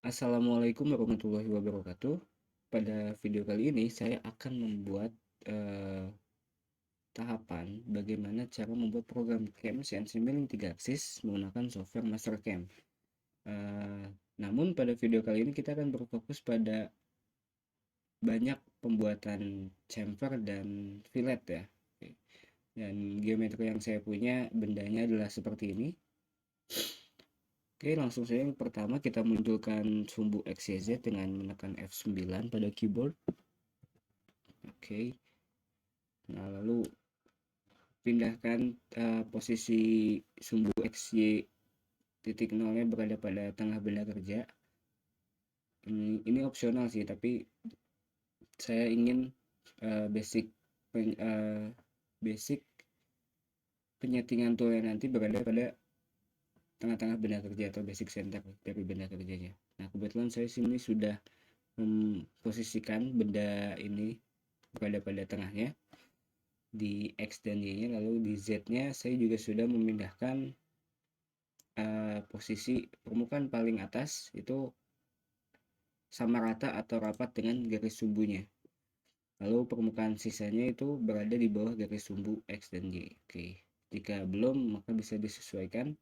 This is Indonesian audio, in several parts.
Assalamualaikum warahmatullahi wabarakatuh. Pada video kali ini saya akan membuat tahapan bagaimana cara membuat program CAM CNC Milling 3 aksis menggunakan software Mastercam. Eh, Namun pada video kali ini kita akan berfokus pada banyak pembuatan chamfer dan fillet ya. Dan geometri yang saya punya bendanya adalah seperti ini. Oke, langsung saja yang pertama kita munculkan sumbu XYZ dengan menekan F9 pada keyboard. Oke. Nah, lalu pindahkan posisi sumbu XY titik nolnya berada pada tengah benda kerja. Ini opsional sih, tapi saya ingin basic basic penyetingan toolnya nanti berada pada tengah-tengah benda kerja atau basic center dari benda kerjanya. Nah, kebetulan saya sini sudah memposisikan benda ini berada pada tengahnya di X dan Y-nya, lalu di Z-nya saya juga sudah memindahkan posisi permukaan paling atas itu sama rata atau rapat dengan garis sumbunya. Lalu permukaan sisanya itu berada di bawah garis sumbu X dan Y. Oke, jika belum maka bisa disesuaikan.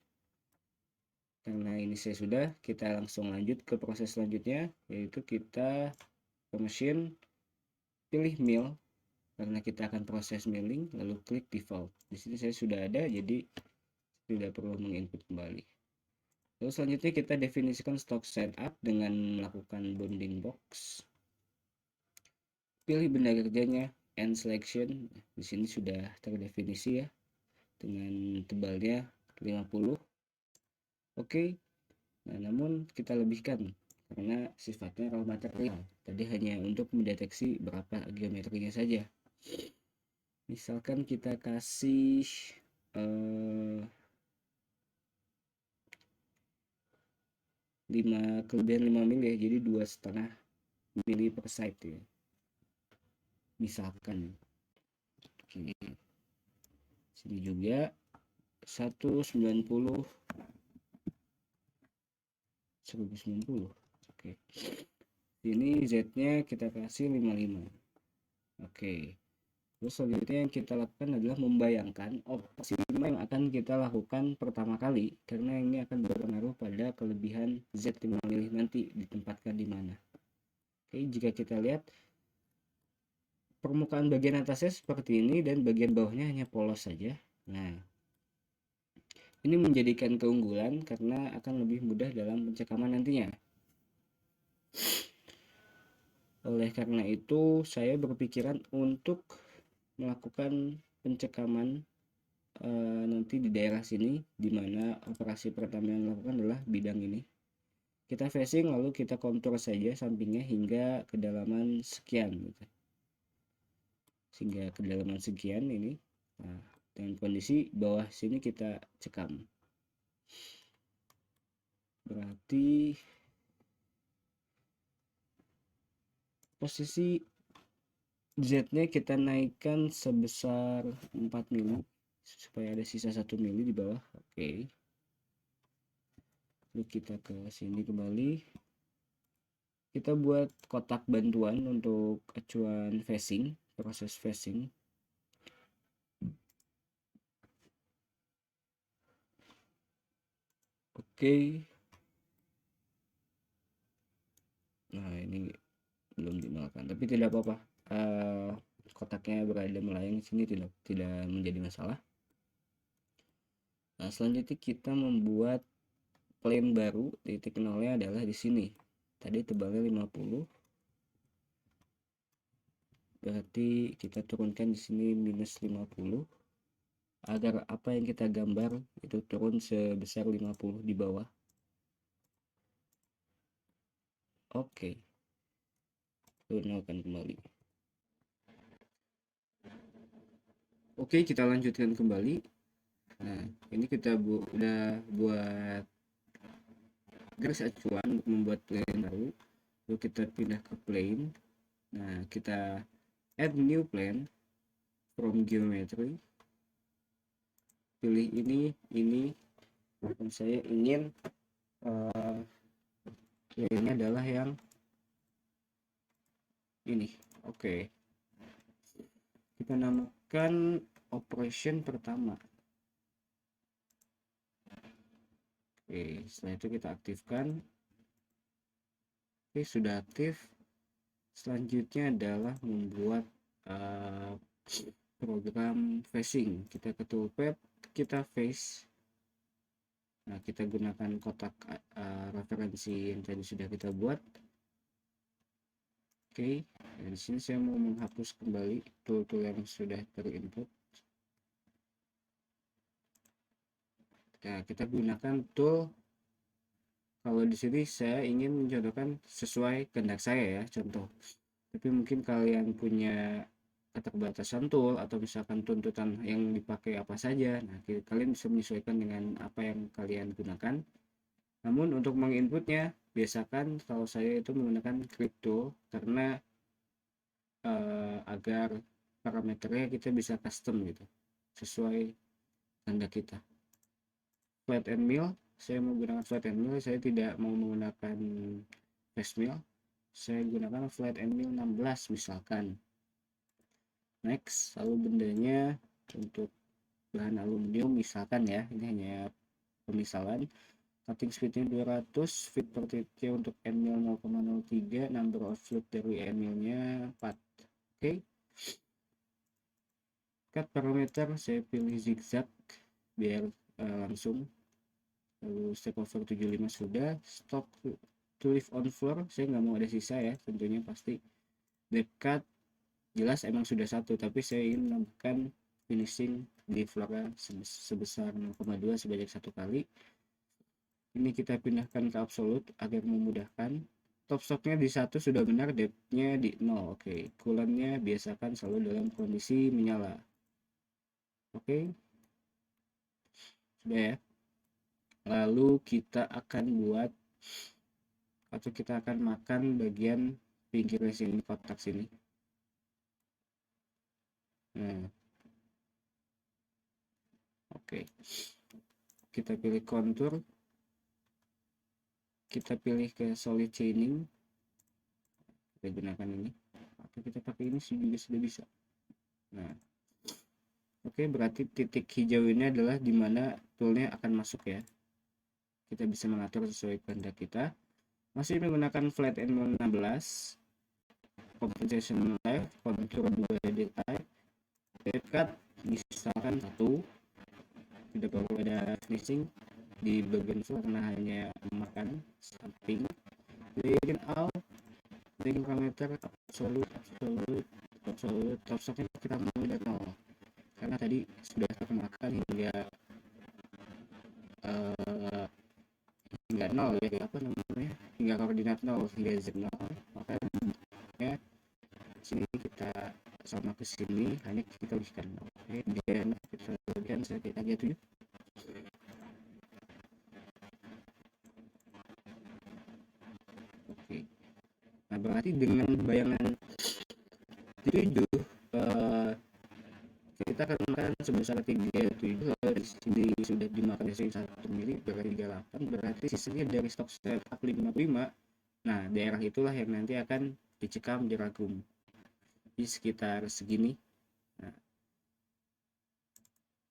Karena ini saya sudah, kita langsung lanjut ke proses selanjutnya, yaitu kita ke mesin, pilih mill karena kita akan proses milling, lalu klik default. Di sini saya sudah ada, jadi tidak perlu menginput kembali. Lalu selanjutnya kita definisikan stock setup dengan melakukan bounding box. Pilih benda kerjanya, end selection. Di sini sudah terdefinisi ya, dengan tebalnya 50. Oke. Nah, namun kita lebihkan karena sifatnya raw material. Tadi hanya untuk mendeteksi berapa geometrinya saja. Misalkan kita kasih kelebihan 5 mili ya, jadi 2,5 mili per side ya. Misalkan. Oke. Sini juga 190 1090. Oke. Ini Z-nya kita kasih 55. Oke. Terus selanjutnya yang kita lakukan adalah membayangkan operasi yang akan kita lakukan pertama kali, karena ini akan berpengaruh pada kelebihan Z5 mili nanti ditempatkan di mana. Oke, jika kita lihat permukaan bagian atasnya seperti ini dan bagian bawahnya hanya polos saja. Nah, ini menjadikan keunggulan karena akan lebih mudah dalam pencekaman nantinya. Oleh karena itu, saya berpikiran untuk melakukan pencekaman nanti di daerah sini, di mana operasi pertama yang dilakukan adalah bidang ini. Kita facing lalu kita kontur saja sampingnya hingga kedalaman sekian gitu. Sehingga kedalaman sekian ini. Nah, dengan kondisi bawah sini kita cekam. Berarti posisi Z-nya kita naikkan sebesar 4 mili supaya ada sisa 1 mili di bawah. Oke. Lalu kita ke sini kembali. Kita buat kotak bantuan untuk acuan facing, proses facing. Oke. Nah, ini belum dinyalakan, tapi tidak apa-apa. Kotaknya berada melayang sini tidak menjadi masalah. Nah, selanjutnya kita membuat plane baru. Titik nolnya adalah di sini. Tadi tebalnya 50. Berarti kita turunkan di sini minus 50 agar apa yang kita gambar itu turun sebesar 50 di bawah. Oke. Nolkan kembali. Oke, kita lanjutkan kembali. Nah, ini kita udah buat garis acuan untuk membuat plane baru. Lalu kita pindah ke plane. Nah, kita add new plane from geometry. Pilih ini. Dan saya ingin ini adalah yang ini. Oke, kita namakan operation pertama. Oke, setelah itu kita aktifkan. Oke, sudah aktif. Selanjutnya adalah membuat program facing. Kita ke toolpad, kita face. Nah, kita gunakan kotak referensi yang tadi sudah kita buat. Oke, di sini saya mau menghapus kembali tool-tool yang sudah terinput. Nah, kita gunakan tool. Kalau di sini saya ingin mencontohkan sesuai kehendak saya ya, contoh. Tapi mungkin kalian punya keterbatasan tool atau misalkan tuntutan yang dipakai apa saja, nah kalian bisa menyesuaikan dengan apa yang kalian gunakan. Namun untuk menginputnya biasakan kalau saya itu menggunakan crypto karena agar parameternya kita bisa custom gitu sesuai kehendak kita. Flat and mill, saya menggunakan flat and mill, saya tidak mau menggunakan fast mill, saya gunakan flat and mill 16 misalkan. Next, lalu bendanya untuk bahan aluminium misalkan ya, ini hanya pemisalan. Cutting speednya 200, feet per detik untuk end mill 0,03, number of flute dari end millnya 4. Oke, cut parameter saya pilih zigzag biar langsung. Lalu step over 75 sudah. Stock to leave on floor, saya nggak mau ada sisa ya, tentunya pasti. Depth cut jelas emang sudah 1, tapi saya ingin menambahkan finishing di floor sebesar 0,2 sebanyak 1 kali. Ini kita pindahkan ke absolute agar memudahkan. Top stocknya di 1 sudah benar, depthnya di 0. Oke, coolant-nya biasakan selalu dalam kondisi menyala. Oke, sudah ya. Lalu kita akan buat atau kita akan makan bagian pinggirnya sini, kotak sini. Nah, oke, kita pilih contour, kita pilih ke solid chaining, kita gunakan ini atau kita pakai ini sih juga sudah bisa. Nah, oke, berarti titik hijau ini adalah dimana toolnya akan masuk ya, kita bisa mengatur sesuai kehendak kita. Masih menggunakan flat and 16, compensation left, contour 2 detail, dekat misalkan 1, tidak perlu ada finishing di bagian floor karena hanya memakan samping. Gradient out, gradient parameter absolute, top stocknya kita mulai dari 0 karena tadi sudah termakan hingga hingga 0 ya, apa namanya, hingga koordinat 0 hingga z0, makanya sini kita sama ke sini hanya kita berikan. Oke, biar kita bagian sedikit aja 7. Oke, nah berarti dengan bayangan 7 kita akan makan sebesar 37, kalau di sini sudah dimakan di sini 1 mili berarti 38, berarti sisanya dari stok setup 55. Nah, daerah itulah yang nanti akan dicekam, diragum di sekitar segini. Nah,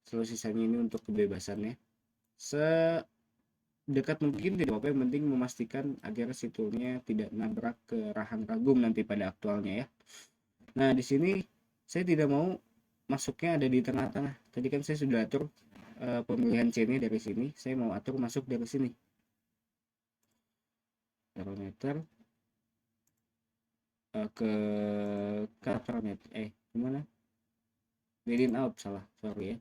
seluruh sisanya ini untuk kebebasannya sedekat mungkin, tidak apa-apa, yang penting memastikan agar si toolnya tidak nabrak ke rahang ragum nanti pada aktualnya ya. Nah, di sini saya tidak mau masuknya ada di tengah-tengah. Tadi kan saya sudah atur pemilihan chainnya dari sini, saya mau atur masuk dari sini. Parameter ke parameter gimana? Gradient out, salah, sorry ya.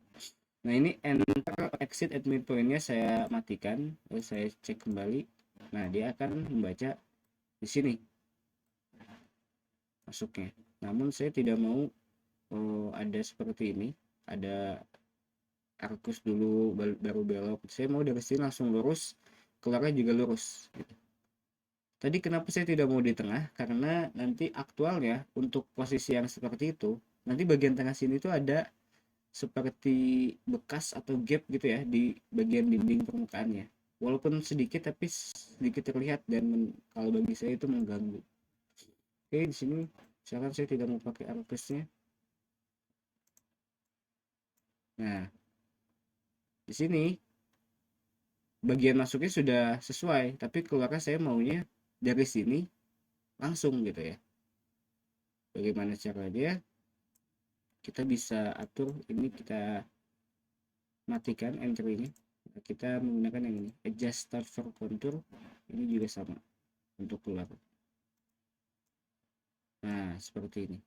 Nah, ini enter exit at midpoint-nya saya matikan, lalu saya cek kembali. Nah, dia akan membaca di sini masuknya. Namun saya tidak mau ada seperti ini, ada arkus dulu baru belok. Saya mau dari sini langsung lurus, keluarnya juga lurus gitu. Tadi kenapa saya tidak mau di tengah, karena nanti aktualnya untuk posisi yang seperti itu, nanti bagian tengah sini tuh ada seperti bekas atau gap gitu ya di bagian dinding permukaannya. walaupun sedikit tapi sedikit terlihat dan kalau bagi saya itu mengganggu. Oke, di sini misalkan saya tidak mau pakai arpesnya. Nah, di sini bagian masuknya sudah sesuai, tapi keluarnya saya maunya dari sini langsung gitu ya. Bagaimana caranya? Kita bisa atur ini, kita matikan entry-nya. Kita menggunakan yang ini, adjust start for contour. Ini juga sama untuk keluar. Nah, seperti ini.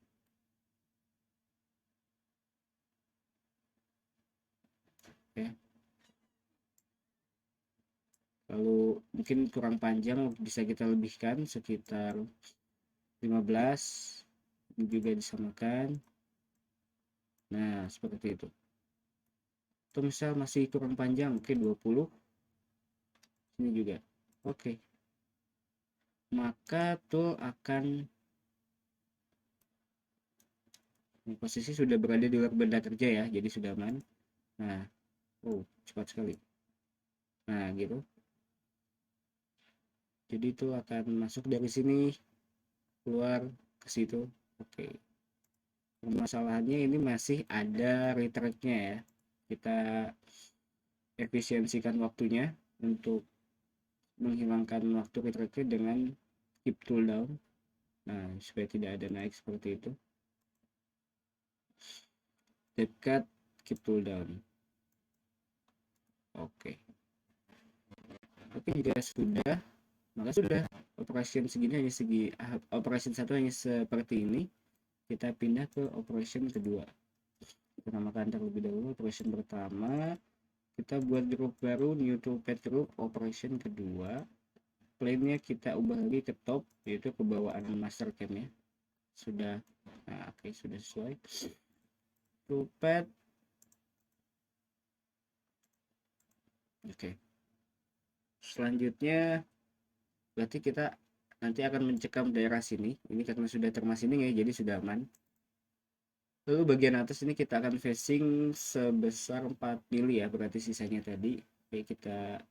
Ya. Lalu mungkin kurang panjang, bisa kita lebihkan sekitar 15. Ini juga disamakan. Nah, seperti itu. Atau misal masih kurang panjang, oke 20. Ini juga. Oke. Maka tool akan posisi sudah berada di luar benda kerja ya, jadi sudah aman. Nah, cepat sekali. Nah, gitu. Jadi itu akan masuk dari sini, keluar ke situ. Oke. Permasalahannya ini masih ada retract-nya ya. Kita efisiensikan waktunya untuk menghilangkan waktu retract dengan keep tool down. Nah, supaya tidak ada naik seperti itu. Dekat keep tool down. Oke. Oke, jika sudah, maka sudah. Operation segini hanya operation satu hanya seperti ini. Kita pindah ke operation kedua. Kita namakan terlebih dahulu operation pertama. Kita buat group baru, new toolpad group. Operation kedua, plane-nya kita ubah lagi ke top, yaitu ke bawaan master cam-nya. Sudah. Nah, oke, sudah sesuai. Toolpad. Oke. Selanjutnya berarti kita nanti akan mencekam daerah sini. Ini karena sudah termasining ya, jadi sudah aman. Lalu bagian atas ini kita akan facing sebesar 4 mili ya, berarti sisanya tadi. Oke, kita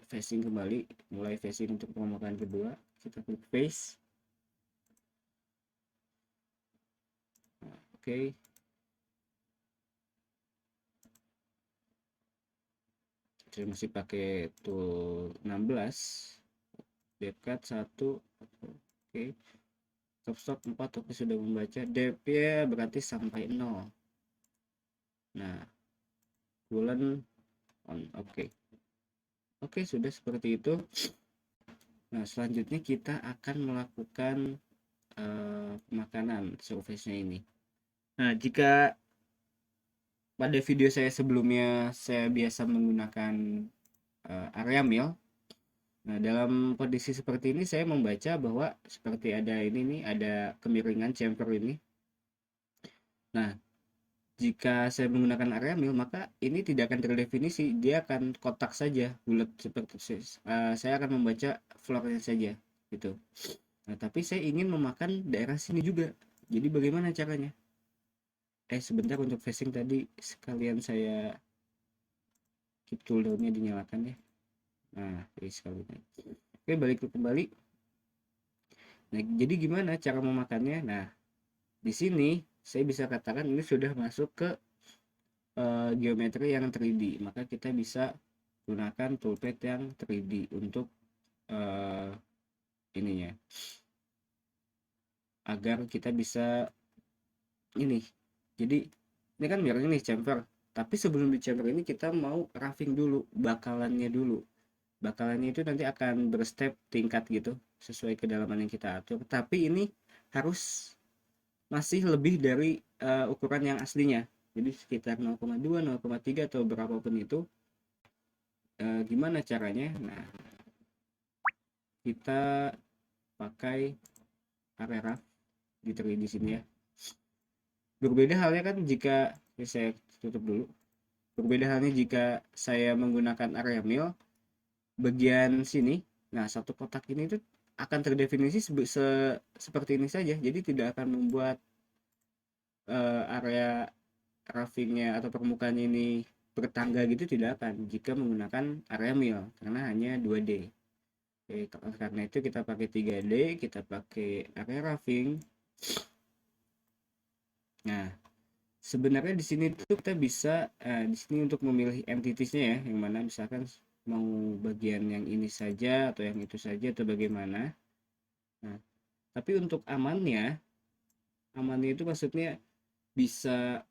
facing kembali, mulai facing untuk pemotongan kedua. Kita klik face. Oke. Saya masih pakai tool 16. Depth 1. Oke. Stop 4. Oke, sudah membaca. Depth ya berarti sampai 0. Nah, bulan on. Oke. Oke, sudah seperti itu. Nah, selanjutnya kita akan melakukan pemakanan surface-nya ini. Nah, jika pada video saya sebelumnya saya biasa menggunakan area mill. Nah, dalam kondisi seperti ini saya membaca bahwa seperti ada ini nih, ada kemiringan chamfer ini. Nah, jika saya menggunakan area mill, maka ini tidak akan terdefinisi, dia akan kotak saja, bulat seperti saya akan membaca floor-nya saja gitu. Nah, tapi saya ingin memakan daerah sini juga. Jadi bagaimana caranya? Sebentar, untuk facing tadi sekalian saya keep tool down-nya dinyalakan ya. Nah, sekalian. Oke, balik kembali. Nah, jadi gimana cara memakannya? Nah, di sini saya bisa katakan ini sudah masuk ke geometri yang 3D. Maka kita bisa gunakan toolpad yang 3D untuk ininya. Agar kita bisa ini. Jadi ini kan mirror nih chamfer. Tapi sebelum di chamfer ini kita mau roughing dulu, bakalannya dulu. Bakalannya itu nanti akan berstep tingkat gitu sesuai kedalaman yang kita atur. Tapi ini harus masih lebih dari ukuran yang aslinya. Jadi sekitar 0,2, 0,3 atau berapapun itu. Gimana caranya? Nah, kita pakai area rough di sini ya. Berbeda halnya kan jika saya tutup dulu. Berbeda halnya jika saya menggunakan area mill, bagian sini, nah satu kotak ini itu akan terdefinisi seperti ini saja. Jadi tidak akan membuat area roughingnya atau permukaan ini bertangga gitu tidak akan jika menggunakan area mill karena hanya 2D. Oke, karena itu kita pakai 3D, kita pakai area roughing. Nah, sebenarnya di sini tuh kita bisa di sini untuk memilih entities-nya ya, yang mana misalkan mau bagian yang ini saja atau yang itu saja atau bagaimana. Nah, tapi untuk amannya itu maksudnya bisa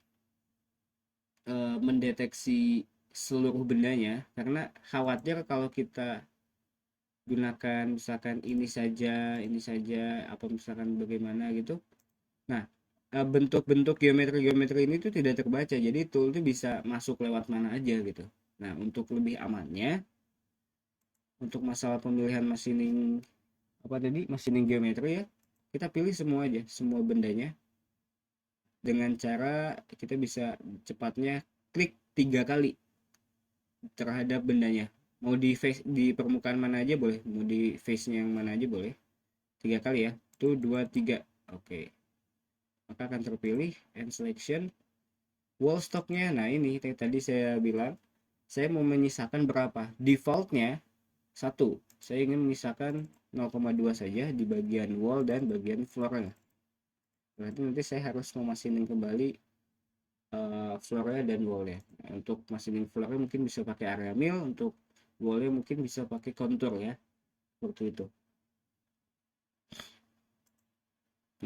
mendeteksi seluruh bendanya, karena khawatir kalau kita gunakan misalkan ini saja apa misalkan bagaimana gitu. Nah, bentuk-bentuk geometri-geometri ini tuh tidak terbaca, jadi tool itu bisa masuk lewat mana aja gitu. Nah, untuk lebih amannya, untuk masalah pemilihan machining apa tadi, machining geometri ya, kita pilih semua aja, semua bendanya, dengan cara kita bisa cepatnya klik 3 kali terhadap bendanya. Mau di face di permukaan mana aja boleh, mau di face-nya yang mana aja boleh. 3 kali ya. Tuh 2 3. Oke. Maka akan terpilih and selection wall stocknya. Nah, ini tadi saya bilang saya mau menyisakan berapa. Defaultnya 1. Saya ingin menyisakan 0,2 saja di bagian wall dan bagian floornya. Berarti nanti saya harus memasinin kembali floornya dan wallnya. Nah, untuk machining floornya mungkin bisa pakai area mill, untuk wallnya mungkin bisa pakai contour ya, seperti itu.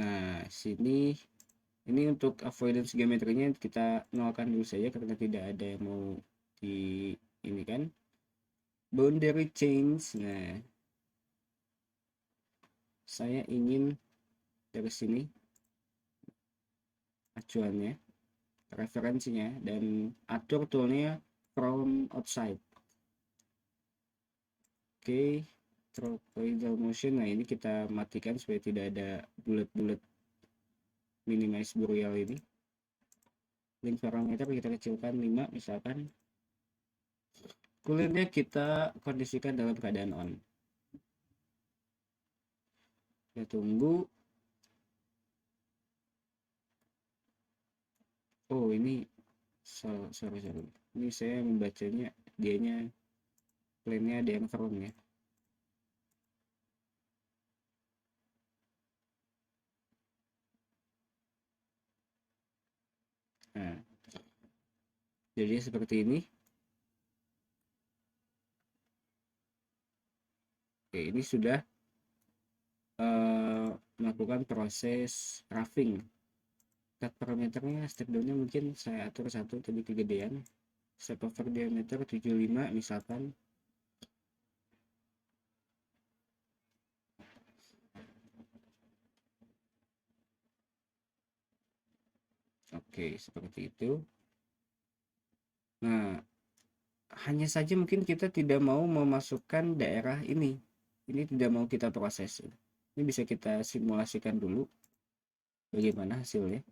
Nah, sini ini untuk avoidance geometrinya kita nolkan dulu saja karena tidak ada yang mau di ini kan. Boundary change. Nah, saya ingin dari sini acuannya, referensinya, dan atur toolnya from outside. Oke, tropoidal motion. Nah, ini kita matikan supaya tidak ada bulat-bulat, minimize burial ini. Link parameter kita kecilkan 5 misalkan. Kulitnya kita kondisikan dalam keadaan on. Kita tunggu. Oh, ini sorry. Ini saya membacanya dianya plane-nya ada yang firm ya. Nah, jadi seperti ini. Oke, ini sudah melakukan proses roughing. Cut parameternya, step down-nya mungkin saya atur 1 tadi kegedean. Step over diameter 75 misalkan. Oke, seperti itu. Nah, hanya saja mungkin kita tidak mau memasukkan daerah ini. Ini tidak mau kita proses. Ini bisa kita simulasikan dulu bagaimana hasilnya.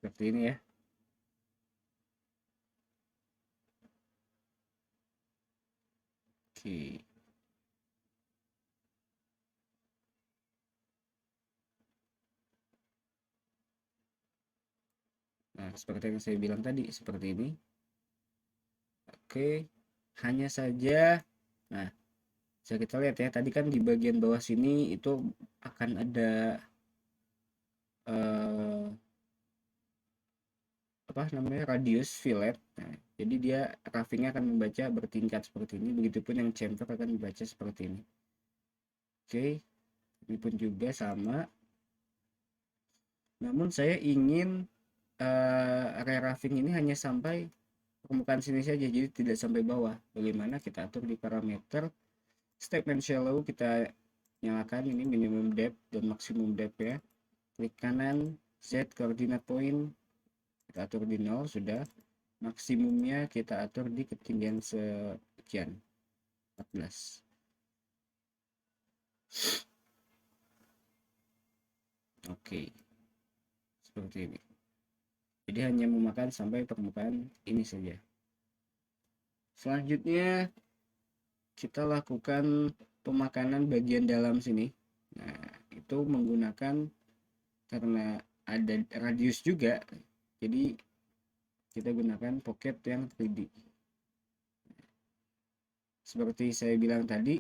Seperti ini ya. Oke. Nah, seperti yang saya bilang tadi, seperti ini. Oke, hanya saja, nah, bisa kita lihat ya, tadi kan di bagian bawah sini itu akan ada apa namanya, radius fillet. Nah, jadi dia roughingnya akan membaca bertingkat seperti ini, begitupun yang chamfer akan membaca seperti ini. Oke, ini pun juga sama. Namun saya ingin area roughing ini hanya sampai permukaan sini saja, jadi tidak sampai bawah. Bagaimana kita atur di parameter step and shallow, kita nyalakan ini minimum depth dan maximum depth ya. Klik kanan, Z coordinate point, kita atur di 0 sudah. Maksimumnya kita atur di ketinggian sekian, 14. Oke, seperti ini. Jadi hanya memakan sampai permukaan ini saja. Selanjutnya kita lakukan pemakanan bagian dalam sini. Nah, itu menggunakan, karena ada radius juga, jadi kita gunakan pocket yang 3D. Seperti saya bilang tadi,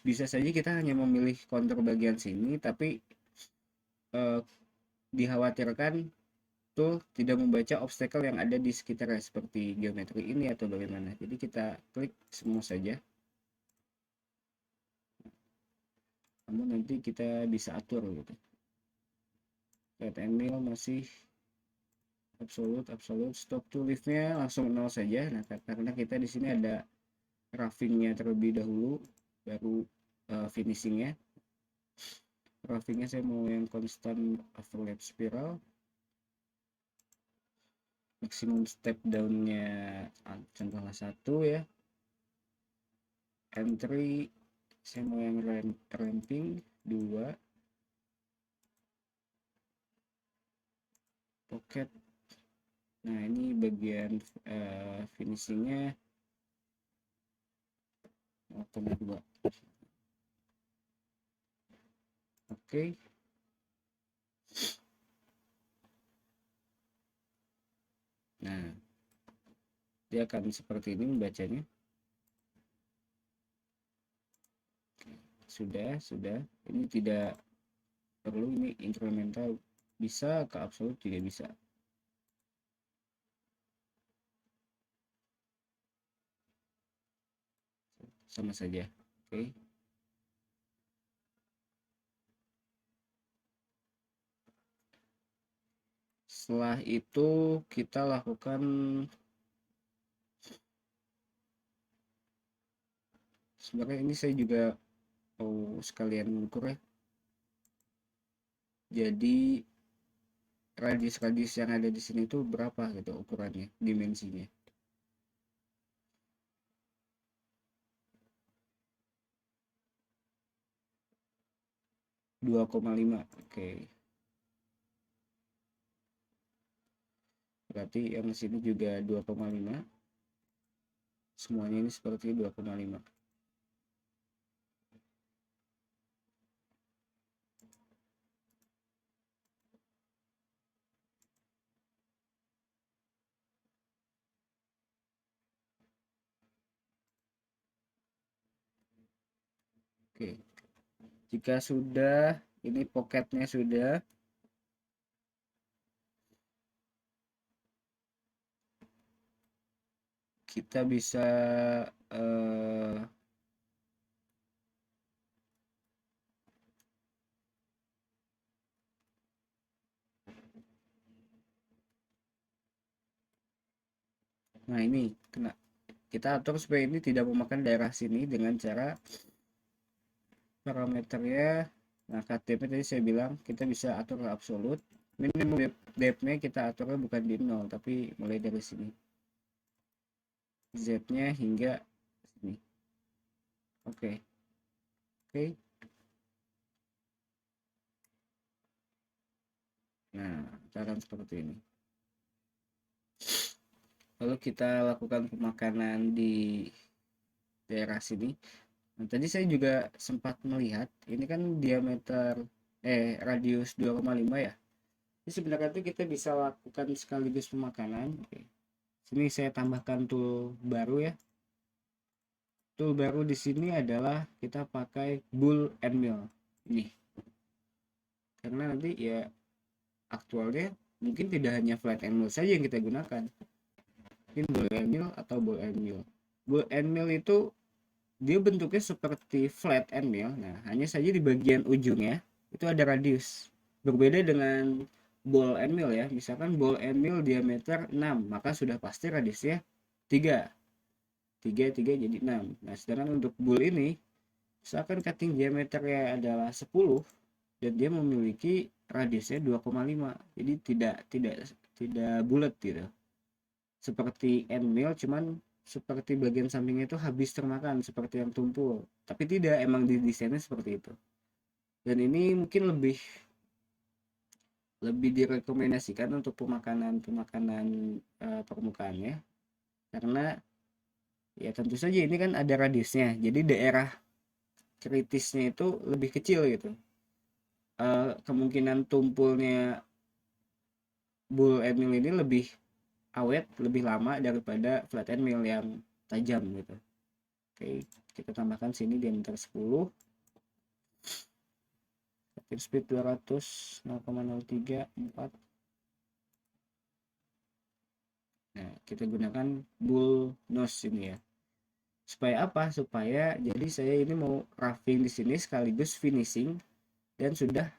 bisa saja kita hanya memilih kontur bagian sini, tapi dikhawatirkan tool tidak membaca obstacle yang ada di sekitarnya seperti geometri ini atau bagaimana. Jadi kita klik semua saja. Namun nanti kita bisa atur gitu. Flat and mill masih absolute, stop to liftnya langsung 0 saja. Nah, karena kita di sini ada roughingnya terlebih dahulu, baru finishingnya. Roughingnya saya mau yang constant overlap spiral. Maksimum step downnya contohnya 1 ya. Entry saya mau yang ramping 2. Pocket, nah ini bagian finishingnya 0,2. Oke. Nah, dia akan seperti ini membacanya. Sudah. Ini tidak perlu, ini incremental bisa, ke absolute juga bisa. Sama saja. Oke. Setelah itu kita lakukan sebenarnya ini saya juga sekalian mengukur ya. Jadi radius yang ada di sini itu berapa gitu ukurannya, dimensinya. Dua koma lima. Oke. Berarti yang sini juga 2,5. Semuanya ini seperti 2,5. Oke. Jika sudah, ini pocketnya sudah, kita bisa nah ini kena, kita atur supaya ini tidak memakan daerah sini dengan cara parameternya. Nah, KTP tadi saya bilang kita bisa atur ke absolute. Minimum depth-nya kita aturnya bukan di 0, tapi mulai dari sini. Z-nya hingga sini. Oke. Nah, cara seperti ini. Lalu kita lakukan pemakanan di daerah sini. Nah, tadi saya juga sempat melihat ini kan diameter radius 2,5 ya. Jadi sebenarnya itu kita bisa lakukan sekaligus pemakanan. Oke. Sini saya tambahkan tool baru ya. Tool baru di sini adalah kita pakai bull and mill ini. Karena nanti ya aktualnya mungkin tidak hanya flat and mill saja yang kita gunakan. Mungkin bull and mill atau bull and mill. Bull and mill itu dia bentuknya seperti flat and mill. Nah, hanya saja di bagian ujungnya itu ada radius. Berbeda dengan ball and mill ya. Misalkan ball and mill diameter 6, maka sudah pasti radiusnya 3. 3 jadi 6. Nah, sedangkan untuk bull ini misalkan cutting diameternya adalah 10 dan dia memiliki radiusnya 2,5. Jadi tidak bulat gitu. Seperti end mill, cuman seperti bagian sampingnya itu habis termakan seperti yang tumpul. Tapi tidak, emang didesainnya seperti itu. Dan ini mungkin lebih direkomendasikan untuk pemakanan permukaannya, karena ya tentu saja ini kan ada radiusnya, jadi daerah kritisnya itu lebih kecil gitu. Kemungkinan tumpulnya bull end mill ini lebih awet, lebih lama daripada flat end mill yang tajam gitu. Oke, kita tambahkan sini diameter 10, cutting speed 200, 0,034. Nah, kita gunakan bull nose ini ya. Supaya apa? Supaya jadi saya ini mau roughing di sini sekaligus finishing, dan sudah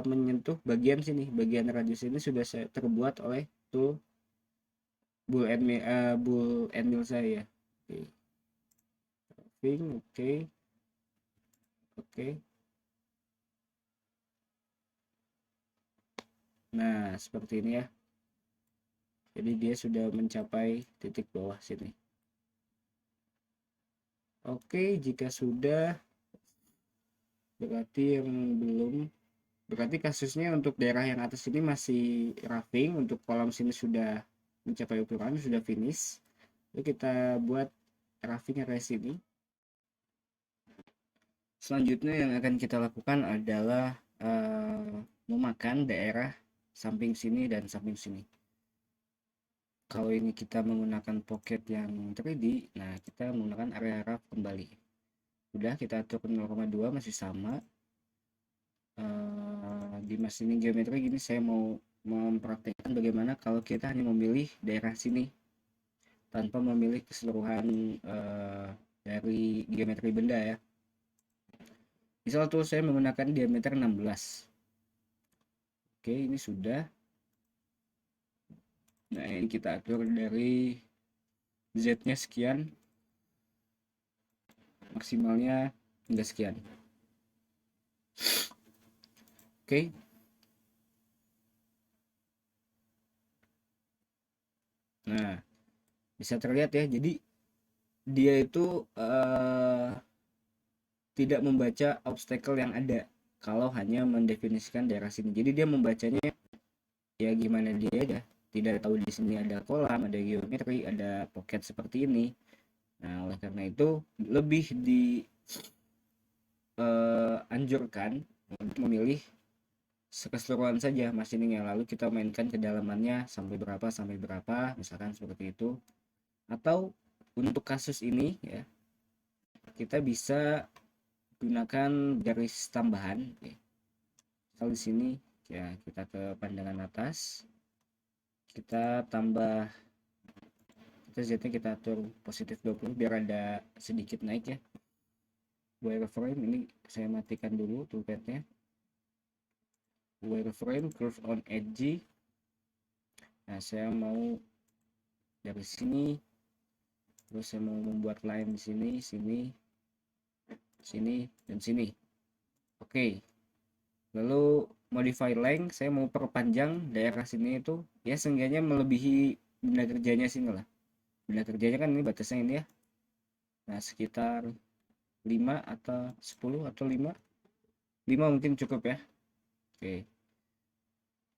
menyentuh bagian sini, bagian radius ini sudah saya terbuat oleh tool bull end mill saya. Oke. Roughing, oke. Oke. Nah, seperti ini ya. Jadi dia sudah mencapai titik bawah sini. Oke, jika sudah, berarti yang belum, berarti kasusnya untuk daerah yang atas ini masih roughing, untuk kolam sini sudah mencapai ukuran, sudah finish. Lalu kita buat roughing area sini. Selanjutnya yang akan kita lakukan adalah memakan daerah samping sini dan samping sini. Kalau ini kita menggunakan pocket yang 3D, nah kita menggunakan area rough kembali. Udah, kita atur 0,2 masih sama. Di mesin geometri gini saya mau mempraktekkan bagaimana kalau kita hanya memilih daerah sini tanpa memilih keseluruhan dari geometri benda ya. Misal tuh saya menggunakan diameter 16. Oke, ini sudah. Nah, ini kita atur dari Z-nya sekian, maksimalnya hingga sekian. Oke. Nah, bisa terlihat ya, jadi dia itu tidak membaca obstacle yang ada kalau hanya mendefinisikan daerah sini. Jadi dia membacanya ya gimana dia aja, tidak tahu di sini ada kolam, ada geometri, ada pocket seperti ini. Nah, oleh karena itu lebih dianjurkan untuk memilih keseluruhan saja machiningnya, lalu kita mainkan kedalamannya sampai berapa, misalkan seperti itu. Atau untuk kasus ini ya, kita bisa gunakan garis tambahan ya. Kalau di sini ya kita ke pandangan atas, kita tambah, kita Z-nya kita atur positif 20 biar ada sedikit naik ya. Wireframe ini saya matikan dulu toolpad-nya. Wireframe curve on edge. Nah, saya mau dari sini, terus saya mau membuat line di sini, sini dan sini. Oke. Lalu modify length, saya mau perpanjang daerah sini itu ya seenggaknya melebihi benda kerjanya sini lah. Benda kerjanya kan ini batasnya ini ya. Nah, sekitar 5 atau 10 atau 5 mungkin cukup ya. Oke.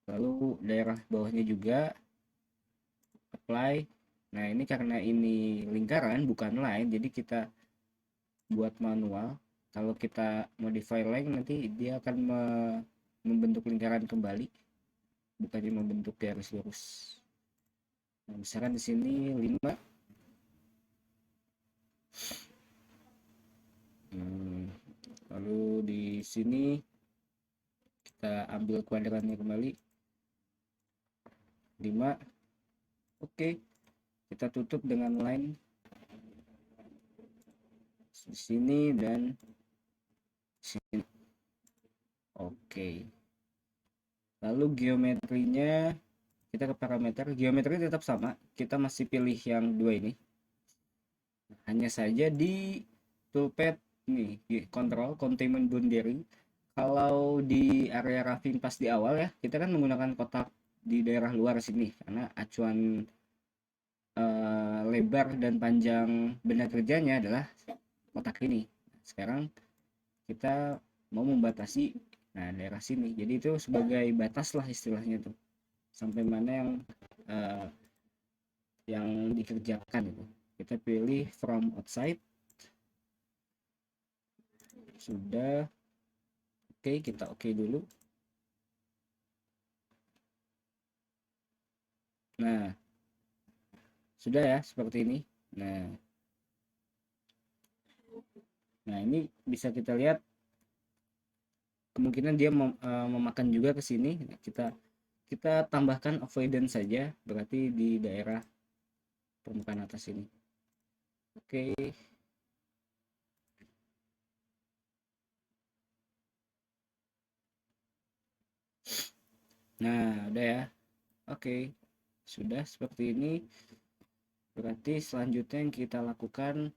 Lalu daerah bawahnya juga apply. Nah, ini karena ini lingkaran bukan line, jadi kita buat manual. Kalau kita modify length nanti dia akan membentuk lingkaran kembali, bukannya membentuk garis lurus. Nah, misalkan di sini 5. Lalu di sini kita ambil kuadrannya kembali 5. Oke, kita tutup dengan line di sini dan sini. Oke. Lalu geometrinya, kita ke parameter, geometri tetap sama, kita masih pilih yang dua ini. Hanya saja di toolpad nih, di control containment boundary, kalau di area roughing pas di awal ya, kita kan menggunakan kotak di daerah luar sini karena acuan lebar dan panjang benda kerjanya adalah kotak ini. Sekarang kita mau membatasi daerah sini, jadi itu sebagai batas lah istilahnya tuh, sampai mana yang dikerjakan itu. Kita pilih from outside, sudah. Oke, kita oke dulu. Nah, sudah ya seperti ini. Nah ini bisa kita lihat kemungkinan dia memakan juga ke sini. Kita tambahkan avoidance saja, berarti di daerah permukaan atas ini. Oke. Nah, udah ya. Oke. Sudah seperti ini. Berarti selanjutnya yang kita lakukan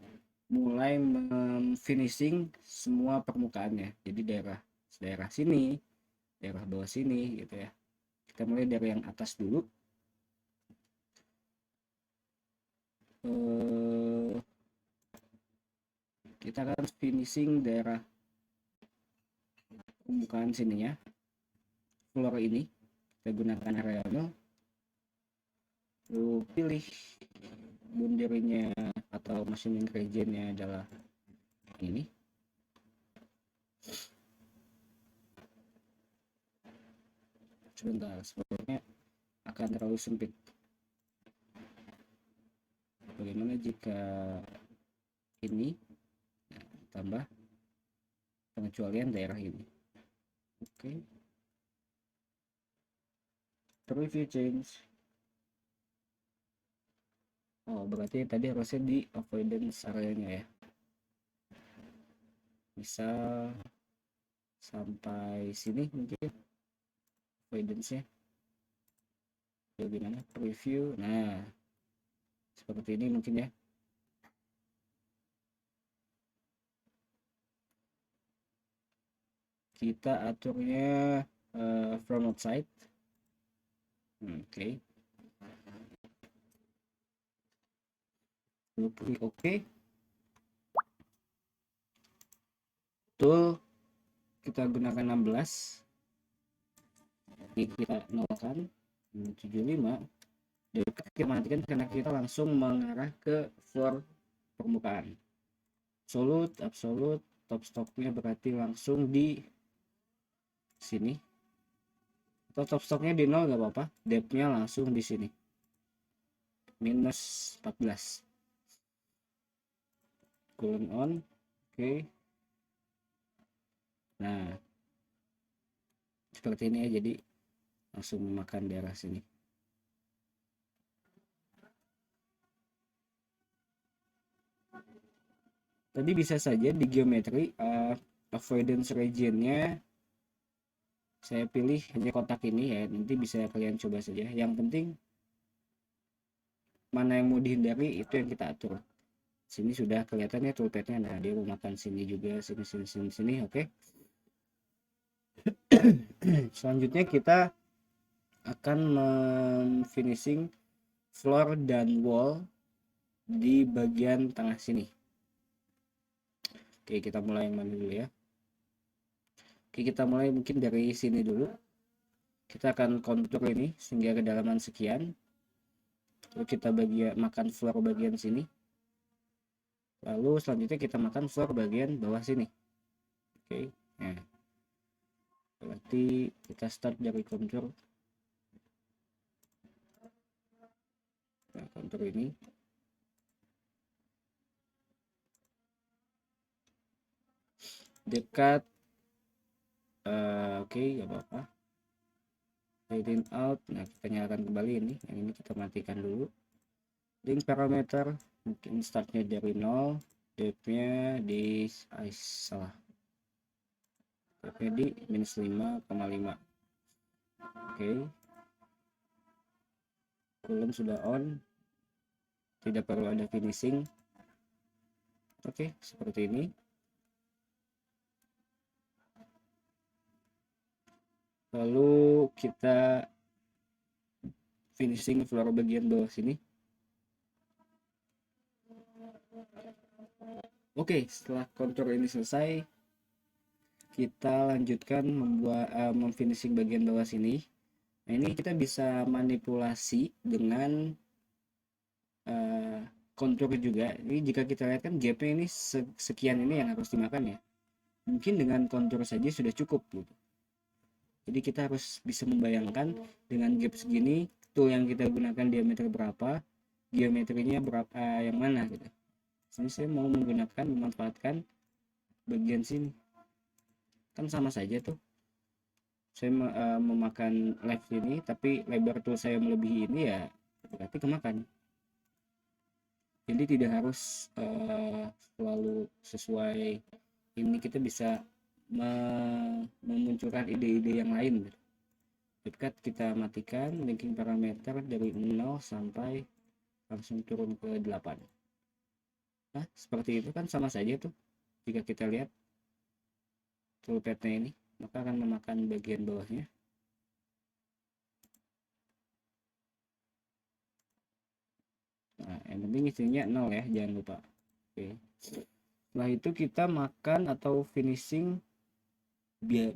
mulai finishing semua permukaannya. Jadi daerah sini, daerah bawah sini gitu ya. Kita mulai dari yang atas dulu. Kita akan finishing daerah permukaan sininya, floor ini. Kita gunakan area mill, lalu pilih boundary-nya atau machining region-nya adalah ini. Sebentar, sebenarnya akan terlalu sempit. Bagaimana jika ini tambah pengecualian daerah ini? Oke. Preview change. Oh, berarti tadi harusnya di avoidance area-nya ya. Misal sampai sini mungkin avoidance-nya. Bagaimana? Preview. Nah, seperti ini mungkin ya. Kita aturnya from outside. Oke. Pilih oke. Tool kita gunakan 16. Ini kita nolkan 75. Dan kita matikan karena kita langsung mengarah ke floor permukaan. Absolute, top stocknya berarti langsung di sini. Atau top stocknya di 0 nggak apa-apa, depthnya langsung di sini. Minus 14. Cooling on. Oke. Nah, seperti ini ya, jadi langsung memakan daerah sini. Tadi bisa saja di geometri avoidance region-nya saya pilih hanya kotak ini ya, nanti bisa kalian coba saja. Yang penting mana yang mau dihindari itu yang kita atur. Sini sudah kelihatannya toolpad-nya, nah dia memakan sini juga, sini, oke. Selanjutnya kita akan finishing floor dan wall di bagian tengah sini. Oke, kita mulai yang mana dulu ya. Oke, kita mulai mungkin dari sini dulu. Kita akan kontur ini sehingga kedalaman sekian. Lalu kita makan floor bagian sini. Lalu selanjutnya kita makan floor bagian bawah sini. Oke. Nah, berarti kita start dari kontur. Nah, kontur ini. Dekat. Oke, nggak apa-apa. Fade out. Nah, kita nyalakan kembali ini. Yang ini kita matikan dulu. Link parameter mungkin startnya dari 0, depth-nya di salah, depth-nya di minus 5,5. Oke, kolom sudah on, tidak perlu ada finishing. Oke, seperti ini. Lalu kita finishing floor bagian bawah sini. Oke, setelah kontur ini selesai, kita lanjutkan memfinishing bagian bawah sini. Nah, ini kita bisa manipulasi dengan kontur juga. Ini jika kita lihat kan gapnya ini sekian ini yang harus dimakan ya. Mungkin dengan kontur saja sudah cukup gitu. Jadi kita harus bisa membayangkan dengan gap segini, tool yang kita gunakan diameter berapa, geometrinya berapa, yang mana gitu. Sini saya mau memanfaatkan bagian sini. Kan sama saja tuh. Saya memakan left ini, tapi lebar tool saya melebihi ini ya berarti kemakan. Jadi tidak harus selalu sesuai ini, kita bisa memunculkan ide-ide yang lain. Dekat kita matikan linking parameter dari 0 sampai langsung turun ke 8. Nah, seperti itu kan sama saja tuh. Jika kita lihat toolpad-nya ini, maka akan memakan bagian bawahnya. Nah, yang penting isinya 0 ya, jangan lupa. Oke. Setelah itu kita makan atau finishing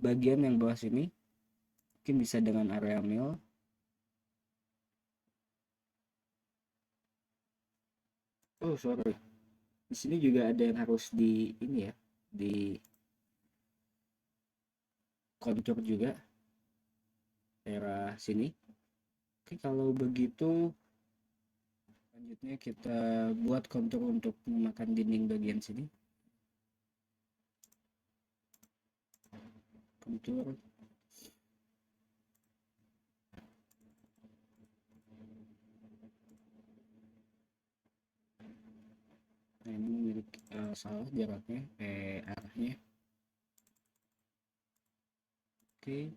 bagian yang bawah sini. Mungkin bisa dengan area mill. Oh, sorry. Di sini juga ada yang harus di ini ya, di kontur juga daerah sini. Oke, kalau begitu selanjutnya kita buat kontur untuk memakan dinding bagian sini. Kontur. Nah, ini memiliki salah jaraknya, arahnya. Oke.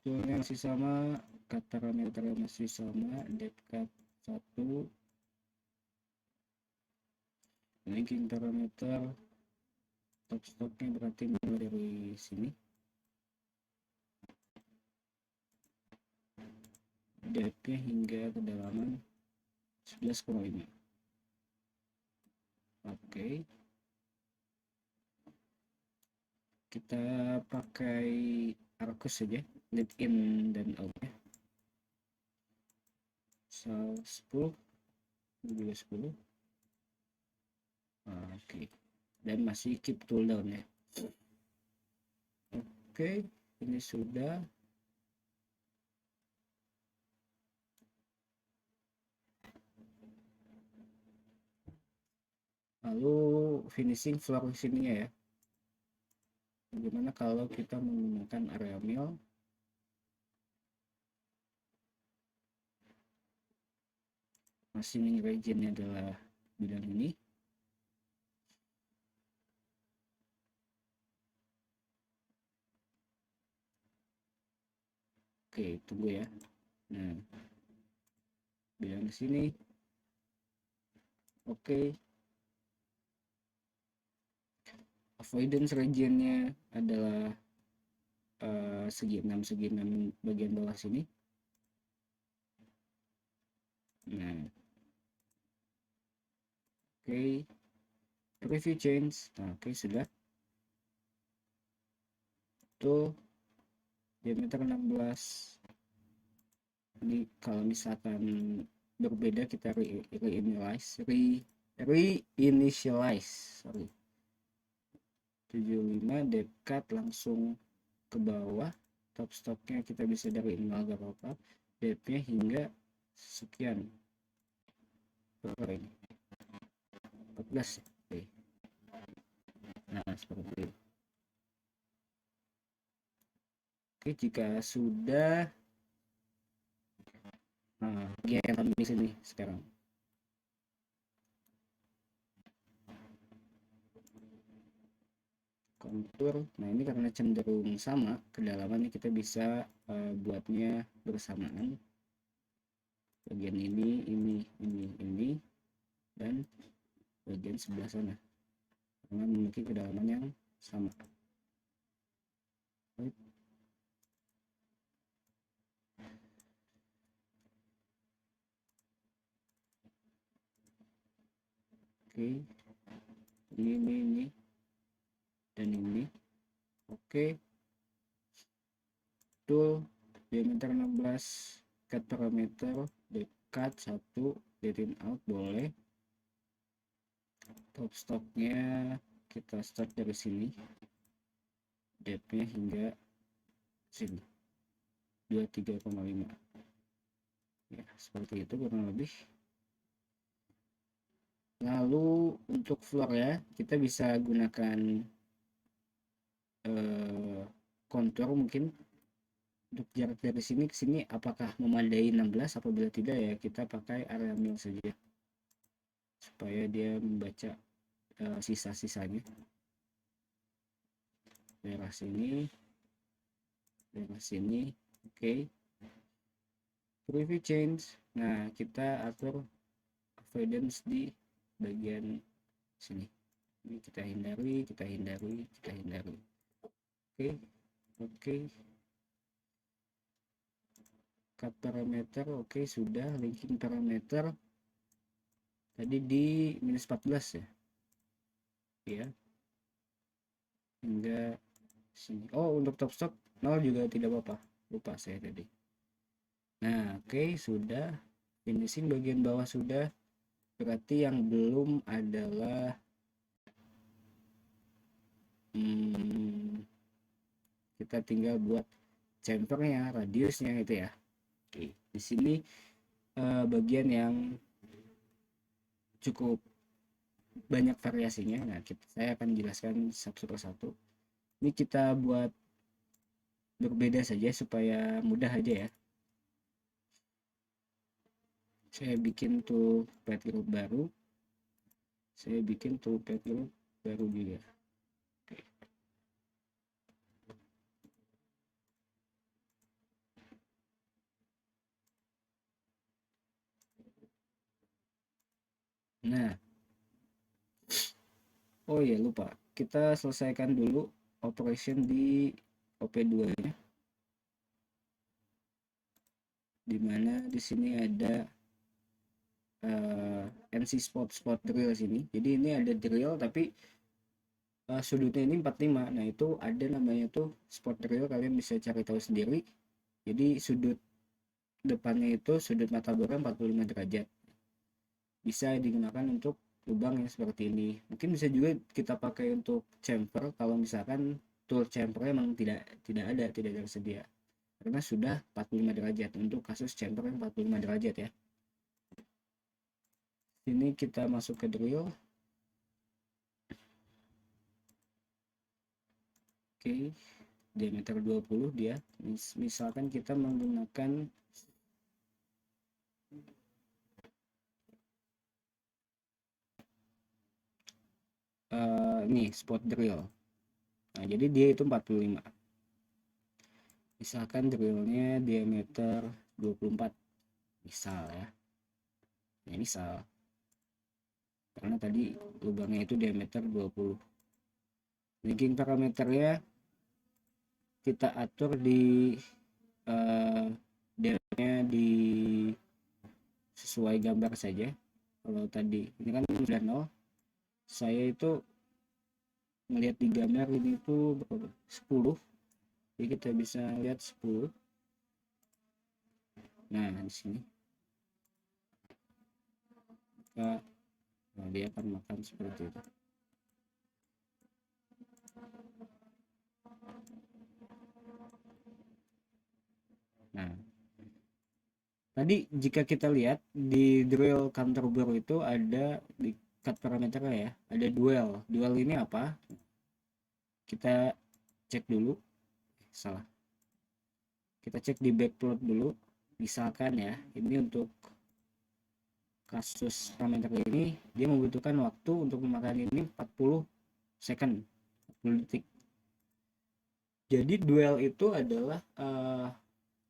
Toolnya masih sama, cut parameternya masih sama, depth cut 1, linking parameter top stoknya berarti mulai dari sini, depthnya hingga kedalaman 11,5. Oke, kita pakai arcus saja, lead in dan out nya 10 juga 10. Oke, dan masih keep tool down ya. Oke, ini sudah. Lalu finishing floor sininya ya. Bagaimana kalau kita menggunakan area mill? Machining regionnya adalah bidang ini. Oke, tunggu ya. Nah, bidang di sini. Oke. Avoidance regionnya adalah segi 6 bagian bawah sini. Nah, oke, preview change. Nah, oke, sudah. Tuh diameter 16. Ini kalau misalkan berbeda kita reinitialize, sorry. 75 depth cut langsung ke bawah, top stoknya kita bisa dari 0 gak apa-apa, depthnya hingga sekian. Berapa ini? 14. Oke. Nah, seperti itu. Oke, jika sudah, nah, bagian di sini sekarang. kontur. Nah ini karena cenderung sama kedalamannya, kita bisa buatnya bersamaan, bagian ini dan bagian sebelah sana karena memiliki kedalaman yang sama. Oke, ini dan ini. Oke, tool diameter 16, cut parameter, dekat 1, detin out boleh. Top stocknya kita start dari sini, depthnya hingga sini 23,5 ya, seperti itu kurang lebih. Lalu untuk floor ya, kita bisa gunakan kontur mungkin untuk jarak dari sini ke sini apakah memadai 16, apabila tidak ya kita pakai area mill saja supaya dia membaca sisa-sisanya. Daerah sini, oke. Preview change, nah kita atur avoidance di bagian sini, ini kita hindari. Oke. Cut parameter oke, sudah. Linking parameter tadi di -14 ya hingga sini. Oh, untuk top stock 0 juga tidak apa-apa, lupa saya tadi. Nah oke, sudah. Finishing bagian bawah sudah, berarti yang belum adalah kita tinggal buat chamfernya, radiusnya itu ya. Oke, di sini bagian yang cukup banyak variasinya. Nah, saya akan jelaskan satu persatu. Ini kita buat berbeda saja supaya mudah aja ya. Saya bikin tool pad group baru. Saya bikin tool pad group baru juga. Oke. Nah, oh iya lupa, kita selesaikan dulu operation di OP2 nya, dimana di sini ada NC spot drill sini. Jadi ini ada drill tapi sudutnya ini 45. Nah itu ada namanya tuh spot drill, kalian bisa cari tahu sendiri. Jadi sudut depannya itu sudut mata bola 45 derajat, bisa digunakan untuk lubang yang seperti ini. Mungkin bisa juga kita pakai untuk chamfer kalau misalkan tool chamfer emang tidak tersedia, karena sudah 45 derajat untuk kasus chamfer yang 45 derajat ya. Ini kita masuk ke drill. Oke, diameter 20 dia. Misalkan kita menggunakan nih spot drill. Nah, jadi dia itu 45. Misalkan drillnya diameter 24 misal ya. Nah, misal karena tadi lubangnya itu diameter 20. Linking parameternya kita atur di deltanya di sesuai gambar saja. Kalau tadi ini kan udah 0, saya itu melihat di gambar ini tuh 10, jadi kita bisa lihat 10. Nah di sini dia akan makan seperti itu. Nah tadi jika kita lihat di drill counterbore itu ada di cut parameternya ya, ada duel ini apa, kita cek dulu. Salah, kita cek di backplot dulu. Misalkan ya, ini untuk kasus parameter ini dia membutuhkan waktu untuk memakan ini 40 second, 40 detik. Jadi duel itu adalah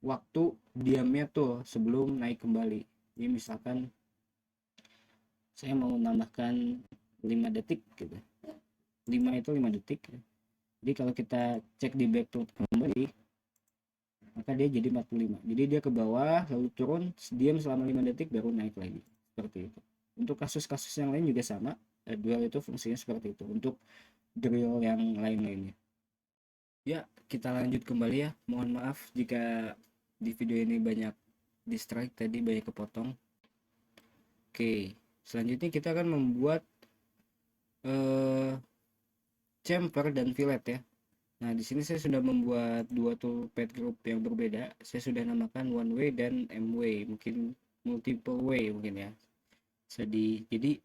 waktu diamnya tuh sebelum naik kembali. Jadi misalkan saya mau menambahkan 5 detik gitu. 5 itu 5 detik. Jadi kalau kita cek di back to kembali, maka dia jadi 45. Jadi dia ke bawah lalu turun, diam selama 5 detik baru naik lagi. Seperti itu. Untuk kasus-kasus yang lain juga sama. Duel itu fungsinya seperti itu. Untuk drill yang lain-lainnya. Ya, kita lanjut kembali ya. Mohon maaf jika di video ini banyak distract tadi, banyak kepotong. Oke, selanjutnya kita akan membuat eh, chamfer dan fillet ya. Nah, di sini saya sudah membuat dua toolpath group yang berbeda. Saya sudah namakan one way dan M way, mungkin multiple way mungkin ya. Jadi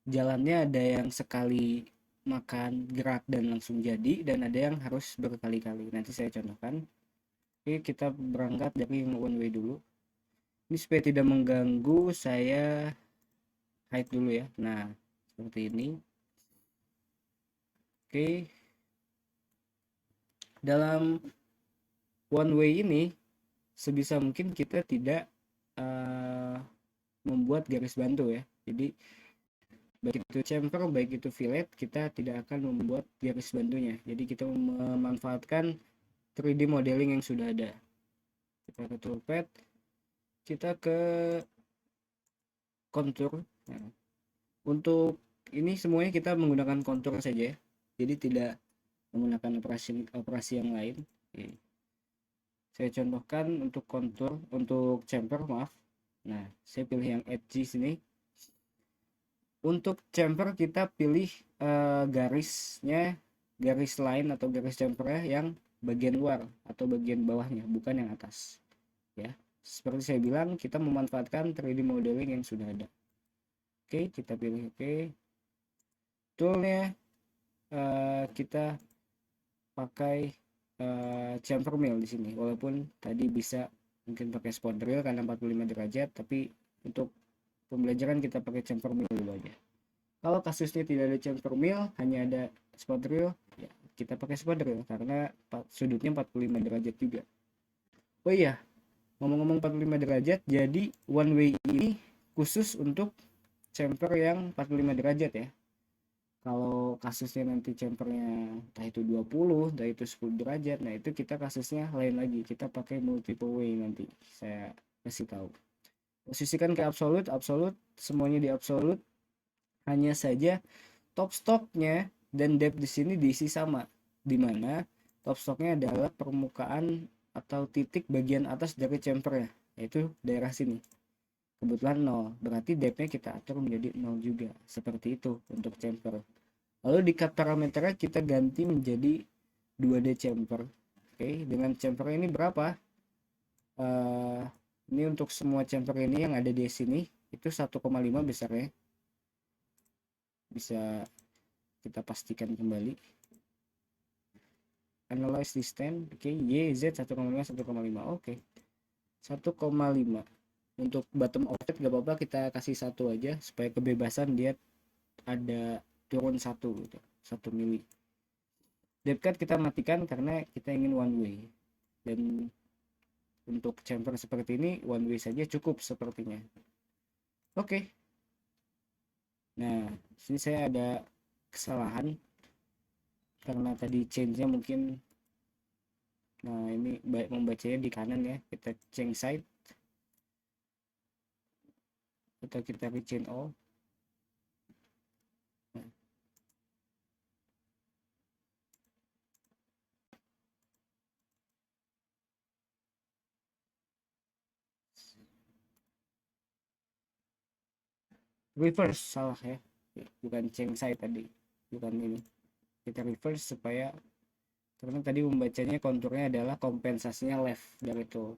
jalannya ada yang sekali makan gerak dan langsung jadi, dan ada yang harus berkali-kali. Nanti saya contohkan. Oke, kita berangkat dari yang one way dulu. Ini supaya tidak mengganggu, saya hide dulu ya. Nah, seperti ini. Oke, dalam one way ini sebisa mungkin kita tidak uh, membuat garis bantu ya. Jadi baik itu chamfer, baik itu fillet, kita tidak akan membuat garis bantunya. Jadi kita memanfaatkan 3D modeling yang sudah ada. Kita ke toolpath, kita ke kontur. Nah, untuk ini semuanya kita menggunakan kontur saja ya. Jadi tidak menggunakan operasi yang lain. Oke. Saya contohkan untuk kontur, untuk chamfer maaf. Nah, saya pilih yang edge sini. Untuk chamfer kita pilih garisnya, garis line atau garis chamfernya yang bagian luar atau bagian bawahnya, bukan yang atas. Ya, seperti saya bilang, kita memanfaatkan 3D modeling yang sudah ada. Oke, kita pilih oke. Toolnya kita pakai chamfer mill di sini. Walaupun tadi bisa mungkin pakai spot drill karena 45 derajat, tapi untuk pembelajaran kita pakai chamfer mill dulu aja. Kalau kasusnya tidak ada chamfer mill, hanya ada spot drill, ya kita pakai spot drill karena sudutnya 45 derajat juga. Oh iya, ngomong-ngomong 45 derajat, jadi one way ini khusus untuk chamfer yang 45 derajat ya. Kalau kasusnya nanti chamfernya entah itu 20, entah itu 10 derajat, nah itu kita kasusnya lain lagi, kita pakai multiple way nanti saya kasih tahu. Posisikan ke absolute, absolute, semuanya di absolute, hanya saja top stoknya dan depth di sini diisi sama, dimana top stoknya adalah permukaan atau titik bagian atas dari chamfernya, yaitu daerah sini. Kebetulan 0, berarti depthnya kita atur menjadi 0 juga, seperti itu untuk chamfer. Lalu di cut parameternya kita ganti menjadi 2D chamfer. Oke, dengan chamfer ini berapa? Ini untuk semua chamfer ini yang ada di sini itu 1,5 besarnya. Bisa kita pastikan kembali. Analyze distance, oke, YZ 1,5 1,5. Oke. 1,5. Untuk bottom offset gak apa-apa, kita kasih 1 aja supaya kebebasan dia ada turun 1 gitu. 1 mili. Depth cut kita matikan karena kita ingin one way. Dan untuk chamfer seperti ini one way saja cukup sepertinya. Oke. Nah, sini saya ada kesalahan karena tadi change-nya mungkin, nah ini baik membacanya di kanan ya, kita change side atau kita change all. Nah, reverse salah ya, bukan change side tadi, bukan ini, kita reverse supaya, karena tadi membacanya konturnya adalah kompensasinya left dari itu.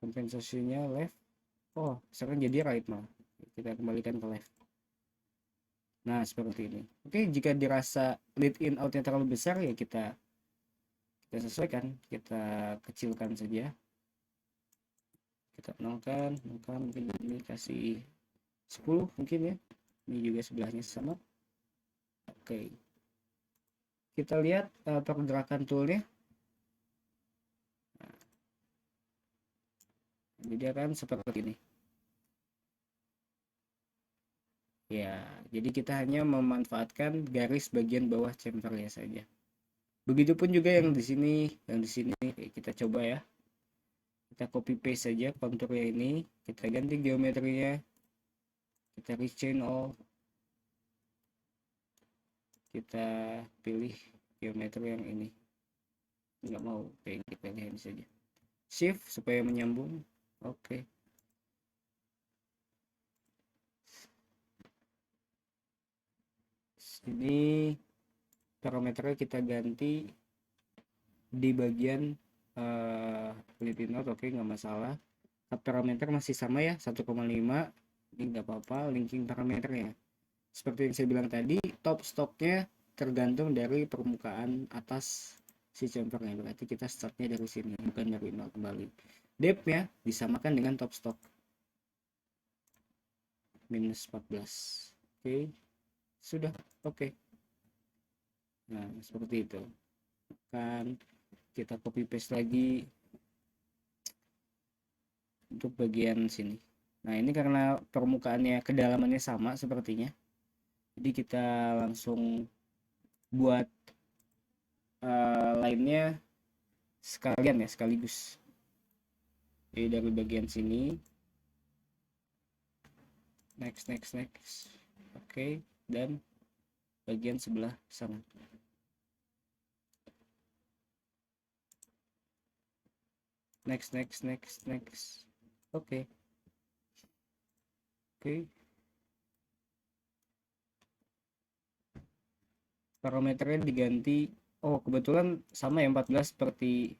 Kompensasinya left, oh sekarang jadi right malah, kita kembalikan ke left. Nah seperti ini. Oke, jika dirasa lead in outnya terlalu besar ya kita sesuaikan, kita kecilkan saja, kita nolkan mungkin ini kasih 10 mungkin ya. Ini juga sebelahnya sama. Oke, kita lihat pergerakan toolnya. Jadi akan seperti ini ya. Jadi kita hanya memanfaatkan garis bagian bawah chamfernya saja. Begitupun juga yang di sini, kita coba ya. Kita copy paste saja konturnya ini, kita ganti geometrinya, kita rechain all, kita pilih geometri yang ini, nggak mau kayak kita lihat saja, shift supaya menyambung. Oke. Sini parameternya kita ganti di bagian Flipping Node. Oke, nggak masalah. Parameter masih sama ya, 1,5. Ini nggak apa-apa. Linking parameternya seperti yang saya bilang tadi, top stoknya tergantung dari permukaan atas si chamfernya. Berarti kita startnya dari sini, bukan dari nol kembali. Depth-nya disamakan dengan top stock, minus 14. Oke, sudah. Oke. Nah, seperti itu kan. Kita copy paste lagi untuk bagian sini. Nah, ini karena permukaannya kedalamannya sama sepertinya, jadi kita langsung buat lainnya sekalian ya, sekaligus. Jadi dari bagian sini, next. Oke, dan bagian sebelah sana. Next. Oke. Parameternya diganti. Oh, kebetulan sama ya, 14 seperti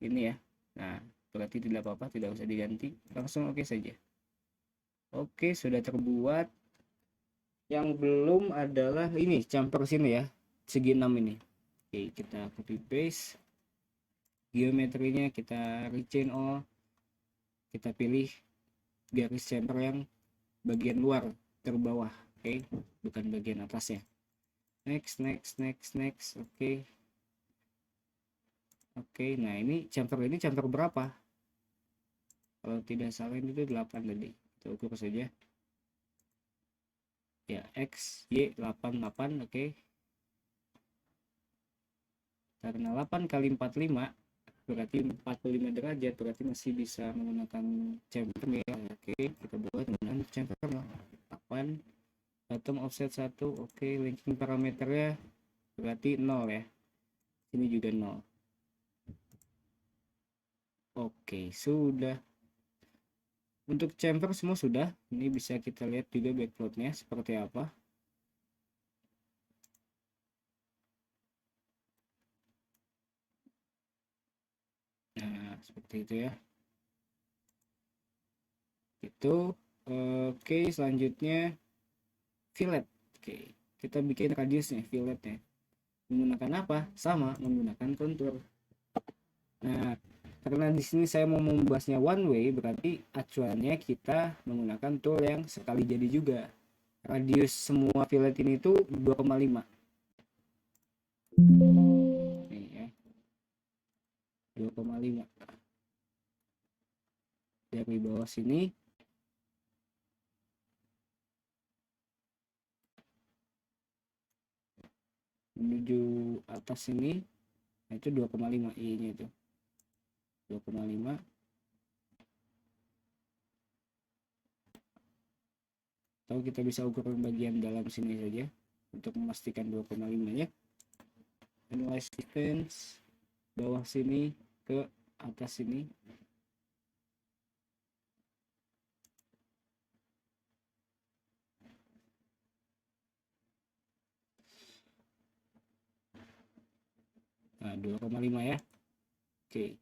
ini ya. Nah, berarti tidak apa-apa, tidak usah diganti, langsung oke saja. Oke, sudah terbuat. Yang belum adalah ini chamfer sini ya, segi 6 ini. Oke, kita copy paste geometrinya, kita rechain all, kita pilih garis chamfer yang bagian luar terbawah. Oke, bukan bagian atasnya. Next. Oke, nah ini chamfer berapa? Kalau tidak salah ini tuh 8 tadi. Kita ukur saja. Ya, X, Y, 8. Oke. Karena 8 kali 45 berarti 45 derajat, berarti masih bisa menggunakan chamfer ya. Oke, kita buat dengan chamfer 8, bottom offset 1. Oke, linking parameternya berarti 0 ya. Ini juga 0. Oke, sudah. Untuk chamfer semua sudah. Ini bisa kita lihat juga backplotnya seperti apa. Nah, seperti itu ya. Itu oke, selanjutnya fillet. Oke, kita bikin radiusnya, filletnya. Menggunakan apa? Sama, menggunakan kontur. Nah, karena di sini saya mau membahasnya one way, berarti acuannya kita menggunakan tool yang sekali jadi juga. Radius semua fillet ini itu 2,5. Nih ya. 2,5. Dari bawah sini menuju atas sini, nah itu 2,5 I nya itu 2,5. Atau kita bisa ukur bagian dalam sini saja untuk memastikan 2,5 ya. Analyze distance bawah sini ke atas sini. Nah, 2,5 ya. Oke.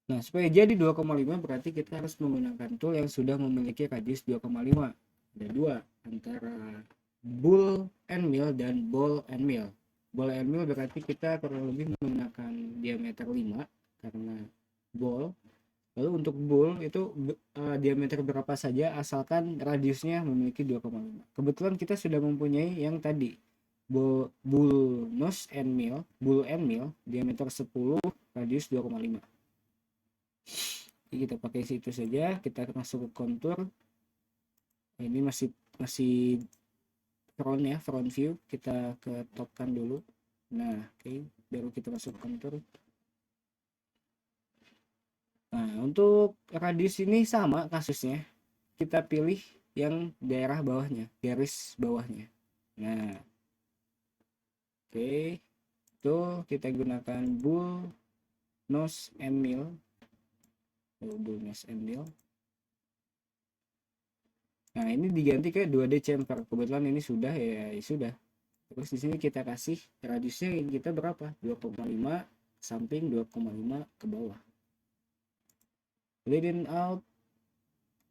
Nah, supaya jadi 2,5 berarti kita harus menggunakan tool yang sudah memiliki radius 2,5. Ada dua, antara bull and mill dan ball and mill. Ball and mill berarti kita kurang lebih menggunakan diameter 5 karena ball. Lalu untuk bull itu diameter berapa saja asalkan radiusnya memiliki 2,5. Kebetulan kita sudah mempunyai yang tadi bull nose and mill, bull and mill diameter 10, radius 2,5. Jadi kita pakai situ saja, kita masuk ke kontur. Ini masih front ya, front view. Kita ke topkan dulu. Nah, oke, baru kita masuk ke kontur. Nah, untuk radius ini sama kasusnya. Kita pilih yang daerah bawahnya, garis bawahnya. Nah, oke, itu kita gunakan bull nose and mill. Bull nose and mill. Nah, ini diganti ke 2D chamfer. Kebetulan ini sudah ya, sudah. Terus di sini kita kasih radiusnya kita berapa? 2,5 samping, 2,5 ke bawah. Lead in out.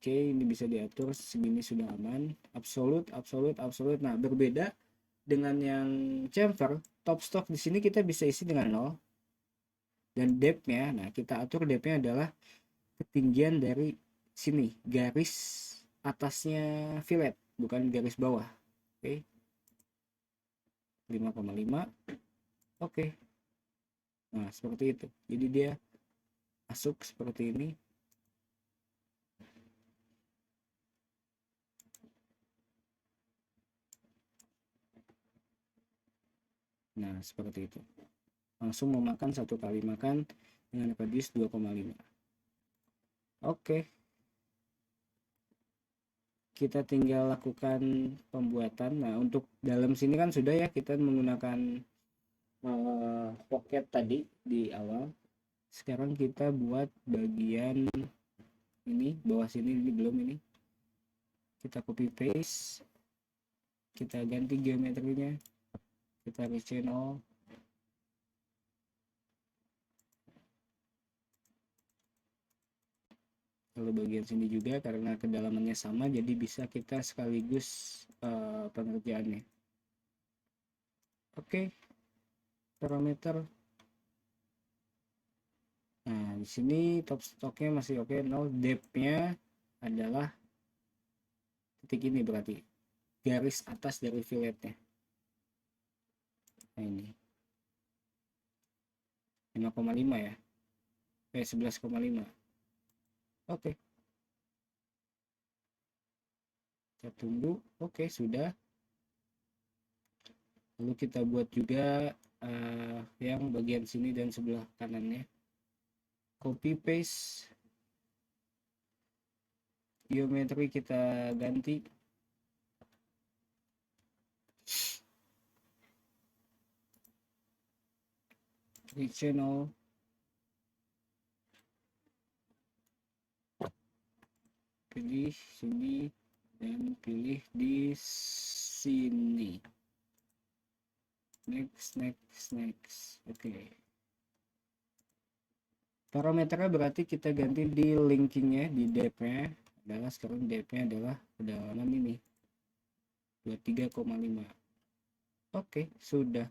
Oke, ini bisa diatur segini sudah aman. Absolute, absolute, absolute. Nah, berbeda dengan yang chamfer, top stock di sini kita bisa isi dengan 0. Dan depth-nya, nah kita atur depth-nya adalah ketinggian dari sini, garis atasnya fillet, bukan garis bawah. Oke. 5,5. Oke. Nah, seperti itu. Jadi dia masuk seperti ini. Nah, seperti itu. Langsung memakan satu kali makan dengan radius 2,5. Oke. Kita tinggal lakukan pembuatan. Nah, untuk dalam sini kan sudah ya, kita menggunakan pocket tadi di awal. Sekarang kita buat bagian ini, bawah sini, ini belum ini. Kita copy paste. Kita ganti geometrinya. Kita rechannel all. Kalau bagian sini juga karena kedalamannya sama, jadi bisa kita sekaligus pengerjaannya. Oke. Parameter. Nah, di sini top stocknya masih oke, 0. Depth-nya adalah titik ini, berarti garis atas dari filletnya. Nah, ini 5,5 ya. 11,5. Oke. Kita tunggu. Oke, sudah. Lalu kita buat juga yang bagian sini dan sebelah kanannya. Copy paste. Geometri kita ganti. Channel. Pilih sini dan pilih di sini. Next. Oke. Parameternya berarti kita ganti di linkingnya, di depth-nya adalah sekarang depth-nya adalah kedalaman ini 23,5. Oke, sudah.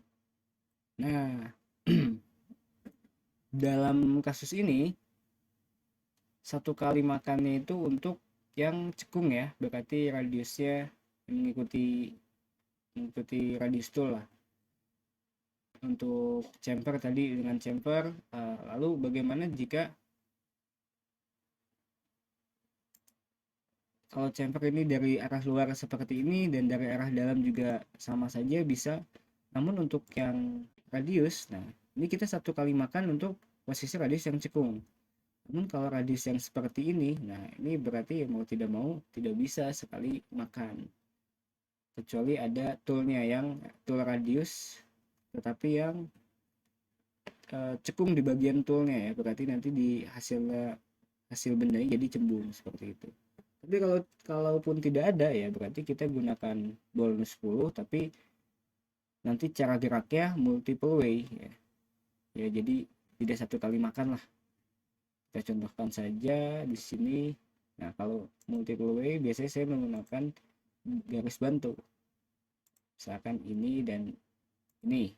Nah, dalam kasus ini satu kali makannya itu untuk yang cekung ya, berarti radiusnya mengikuti radius tool lah. Untuk chamfer tadi dengan chamfer, lalu bagaimana jika kalau chamfer ini dari arah luar seperti ini dan dari arah dalam juga sama saja bisa, namun untuk yang radius, nah ini kita satu kali makan untuk posisi radius yang cekung. Namun kalau radius yang seperti ini, nah ini berarti mau tidak mau tidak bisa sekali makan, kecuali ada toolnya yang tool radius tetapi yang cekung di bagian toolnya ya, berarti nanti di hasil bendanya jadi cembung seperti itu. Tapi kalaupun tidak ada ya berarti kita gunakan bonus 10, tapi nanti cara geraknya multiple way ya. Ya jadi tidak satu kali makan lah. Kita contohkan saja di sini. Nah, kalau multiple way biasanya saya menggunakan garis bantu. Misalkan ini dan ini.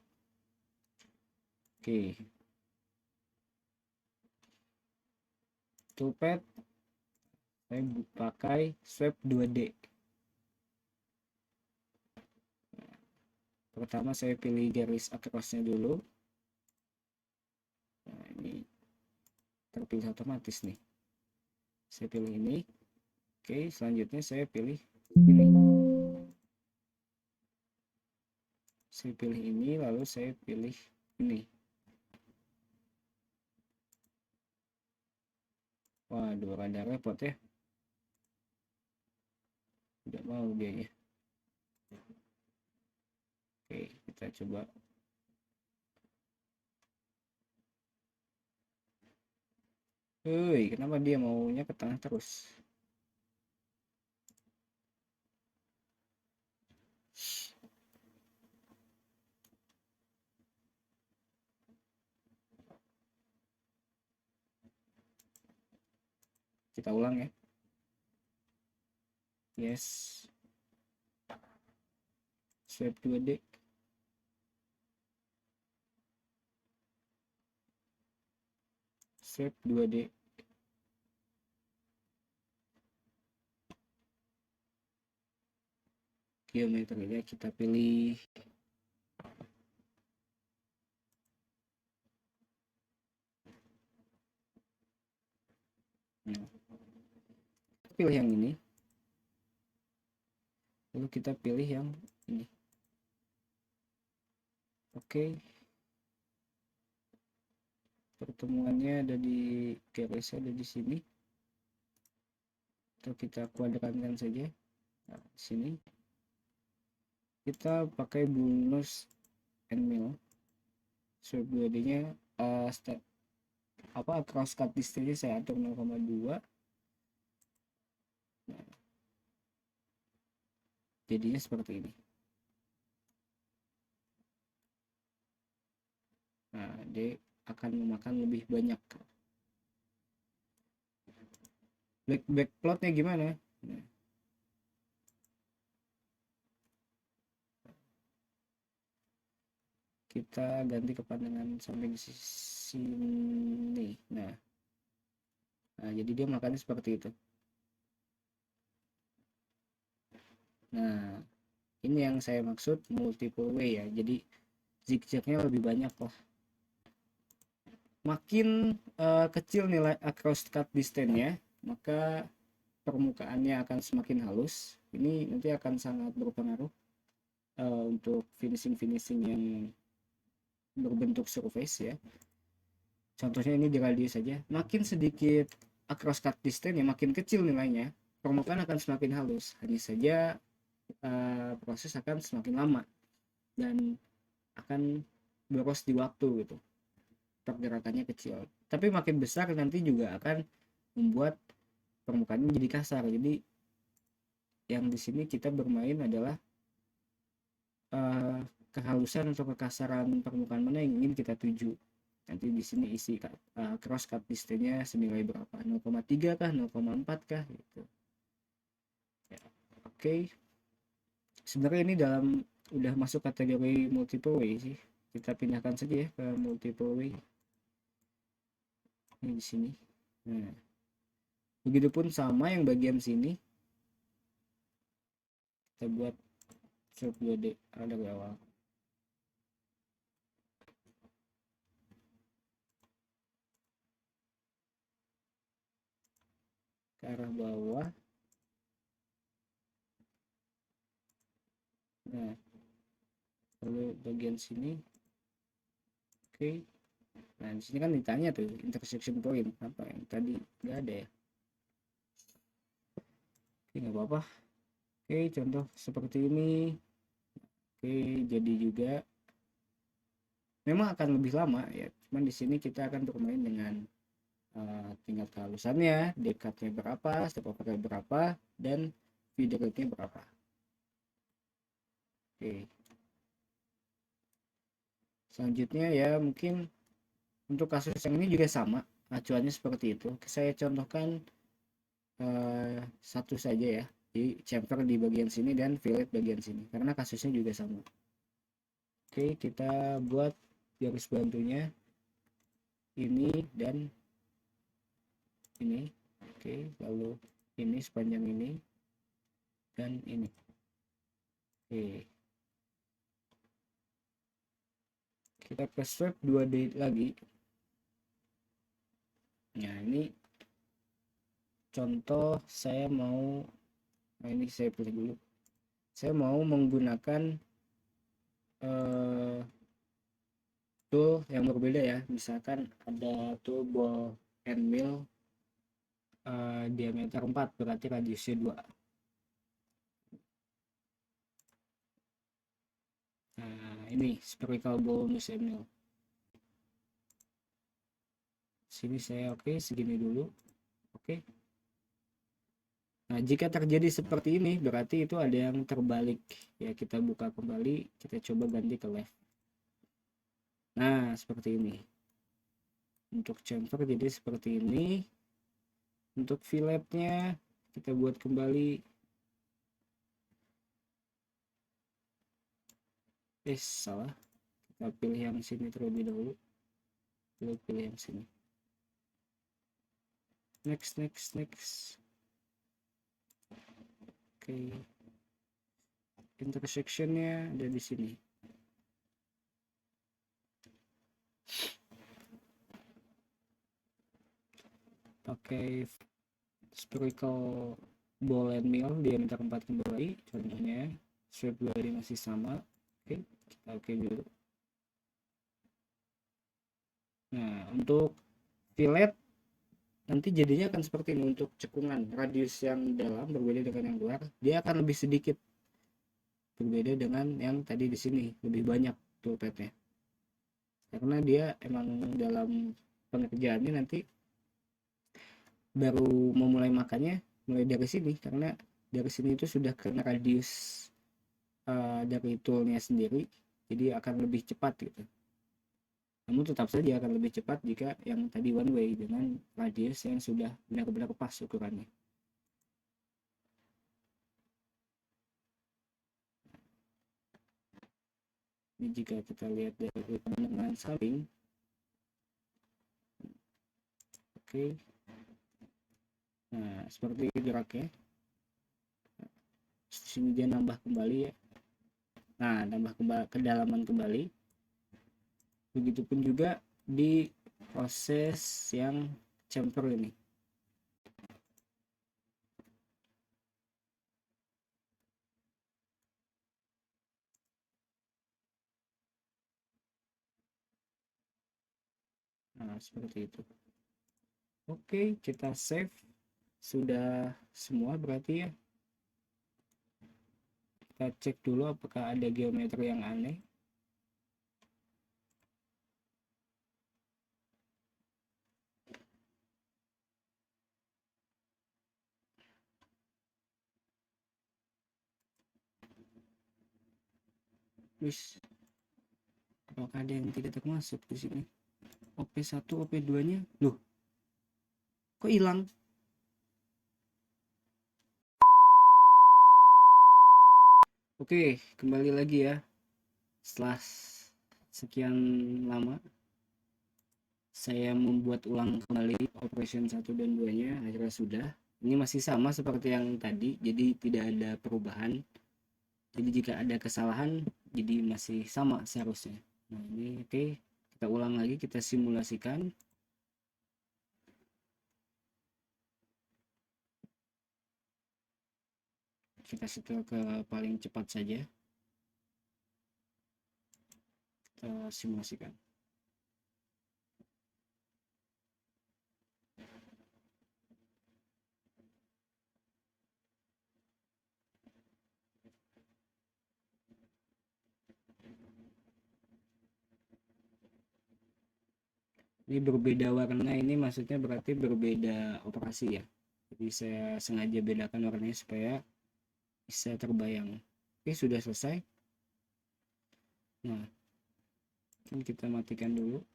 Oke. toolpad saya pakai swipe 2D. Pertama saya pilih garis across-nya dulu. Nah, ini terpilih otomatis nih. Saya pilih ini. Oke, selanjutnya saya pilih ini. Saya pilih ini, lalu saya pilih ini. Waduh, rada repot ya. Tidak mau dia ya. Oke, kita coba. Hei, kenapa dia maunya ke tengah terus? Kita ulang ya. Yes. Swipe 2D. Swipe 2D. Geometrinya kita pilih pilih yang ini, lalu kita pilih yang ini. Oke, pertemuannya ada di garis, ada di sini, atau kita kuadrankan saja. Nah, di sini kita pakai bonus and mill. Swipe 2D nya cross cut distance saya atur 0,2. Nah, jadinya seperti ini. Nah, dia akan memakan lebih banyak. Backplotnya gimana? Nah, kita ganti ke pandangan samping sini. Nah, jadi dia makannya seperti itu. Nah, ini yang saya maksud multiple way ya. Jadi zigzagnya lebih banyak lah. Makin kecil nilai across cut distance-nya, maka permukaannya akan semakin halus. Ini nanti akan sangat berpengaruh untuk finishing yang berbentuk surface ya. Contohnya ini di radius saja. Makin sedikit across cut distance ya, makin kecil nilainya, permukaan akan semakin halus. Hanya saja proses akan semakin lama dan akan boros di waktu gitu. Pergerakannya kecil. Tapi makin besar nanti juga akan membuat permukaannya jadi kasar. Jadi yang di sini kita bermain adalah kehalusan atau kekasaran permukaan mana yang ingin kita tuju. Nanti di sini isi cross cut distance-nya senilai berapa? 0,3 kah, 0,4 kah gitu. Ya, oke. Sebenarnya ini udah masuk kategori multiple way sih. Kita pindahkan saja ya ke multiple way. Ini di sini. Nah, begitupun sama yang bagian sini. Kita buat stroke 2D dari awal. Ke arah bawah. Nah, lalu bagian sini. Oke. Nah, di sini kan ditanya tuh intersection point apa yang tadi nggak ada ya. Oke, nggak apa-apa. Oke, contoh seperti ini. Oke, jadi juga memang akan lebih lama ya. Cuman di sini kita akan bermain dengan tingkat kehalusannya, dekatnya berapa, step overnya berapa, dan feeder rate-nya berapa. Oke. Selanjutnya ya mungkin untuk kasus yang ini juga sama, acuannya seperti itu. Saya contohkan satu saja ya, di chamfer di bagian sini dan fillet bagian sini, karena kasusnya juga sama. Oke, kita buat garis bantunya ini dan ini. Oke, lalu ini sepanjang ini dan ini. Oke, kita ke swap 2D lagi. Nah, ini contoh saya mau, nah ini saya pilih dulu. Saya mau menggunakan tool yang berbeda ya. Misalkan ada tool ball and mill diameter 4, berarti radiusnya 2. Nah, ini spherical ball and mill. Sini saya oke, segini dulu. Oke. Nah, jika terjadi seperti ini, berarti itu ada yang terbalik. Ya, kita buka kembali, kita coba ganti ke left. Nah, seperti ini. Untuk chamfer jadi seperti ini. Untuk filletnya, kita buat kembali. Salah. Kita pilih yang sini terlebih dahulu. Lalu pilih yang sini. Next. Oke. Intersectionnya ada di sini. Pakai spherical ball and mill diameter 4 kembali, contohnya sweep 2 ini masih sama. Oke, kita oke dulu. Nah, untuk fillet nanti jadinya akan seperti ini. Untuk cekungan, radius yang dalam berbeda dengan yang luar, dia akan lebih sedikit, berbeda dengan yang tadi di sini lebih banyak toolpatnya, karena dia emang dalam pengerjaannya nanti baru memulai makannya mulai dari sini, karena dari sini itu sudah kena radius dari toolnya sendiri, jadi akan lebih cepat gitu. Namun tetap saja akan lebih cepat jika yang tadi one way dengan radius yang sudah benar-benar pas ukurannya. Ini jika kita lihat dari pandangan samping. Oke. Nah, seperti geraknya. Sini dia nambah kembali ya. Nah, nambah kedalaman kembali. Begitupun juga di proses yang chamfer ini. Nah, seperti itu. Oke, kita save. Sudah semua berarti ya. Kita cek dulu apakah ada geometri yang aneh. Wis, apakah ada yang tidak termasuk di sini? OP1, OP2-nya. Loh, kok hilang? Oke, kembali lagi ya. Setelah sekian lama saya membuat ulang kembali operation 1 dan 2-nya, akhirnya sudah. Ini masih sama seperti yang tadi, jadi tidak ada perubahan. Jadi jika ada kesalahan, jadi masih sama seharusnya. Nah, ini oke. Kita ulang lagi, kita simulasikan. Kita setel ke paling cepat saja. Kita simulasikan. Ini berbeda warna, ini maksudnya berarti berbeda operasi ya. Jadi saya sengaja bedakan warnanya supaya bisa terbayang. Oke, sudah selesai. Nah, kita matikan dulu.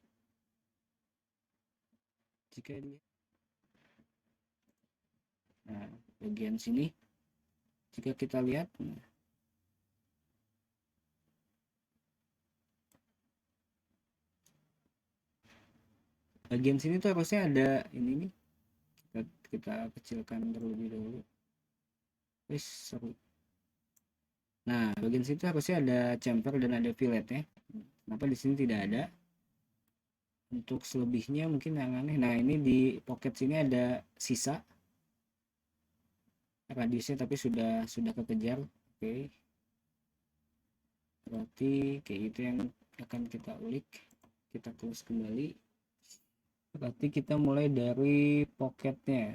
Jika ini, nah, bagian sini, jika kita lihat, nah, bagian sini tuh harusnya ada ini nih. kita kecilkan terlebih dahulu. Seru. Nah, bagian situ harusnya ada chamfer dan ada fillet ya. Kenapa di sini tidak ada? Untuk selebihnya mungkin yang aneh. Nah, ini di pocket sini ada sisa radiusnya tapi sudah kekejar. Oke. Berarti kayak itu yang akan kita ulik. Kita close kembali. Berarti kita mulai dari pocketnya.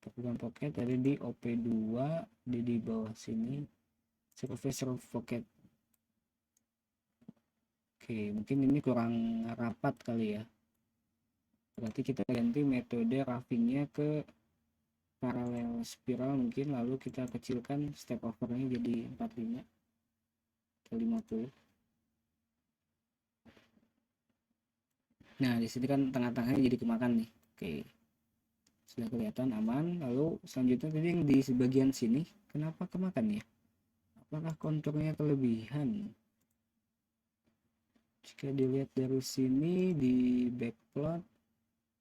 Program pocket ada di OP2, di bawah sini. Surface pocket. Oke, mungkin ini kurang rapat kali ya. Berarti kita ganti metode roughingnya ke parallel spiral mungkin, lalu kita kecilkan step overnya jadi 45 atau 50. Nah, di sini kan tengah-tengahnya jadi kemakan nih. Oke. Sudah kelihatan aman. Lalu selanjutnya tadi yang di sebagian sini kenapa kemakan ya? Apakah konturnya kelebihan? Jika dilihat dari sini di backplot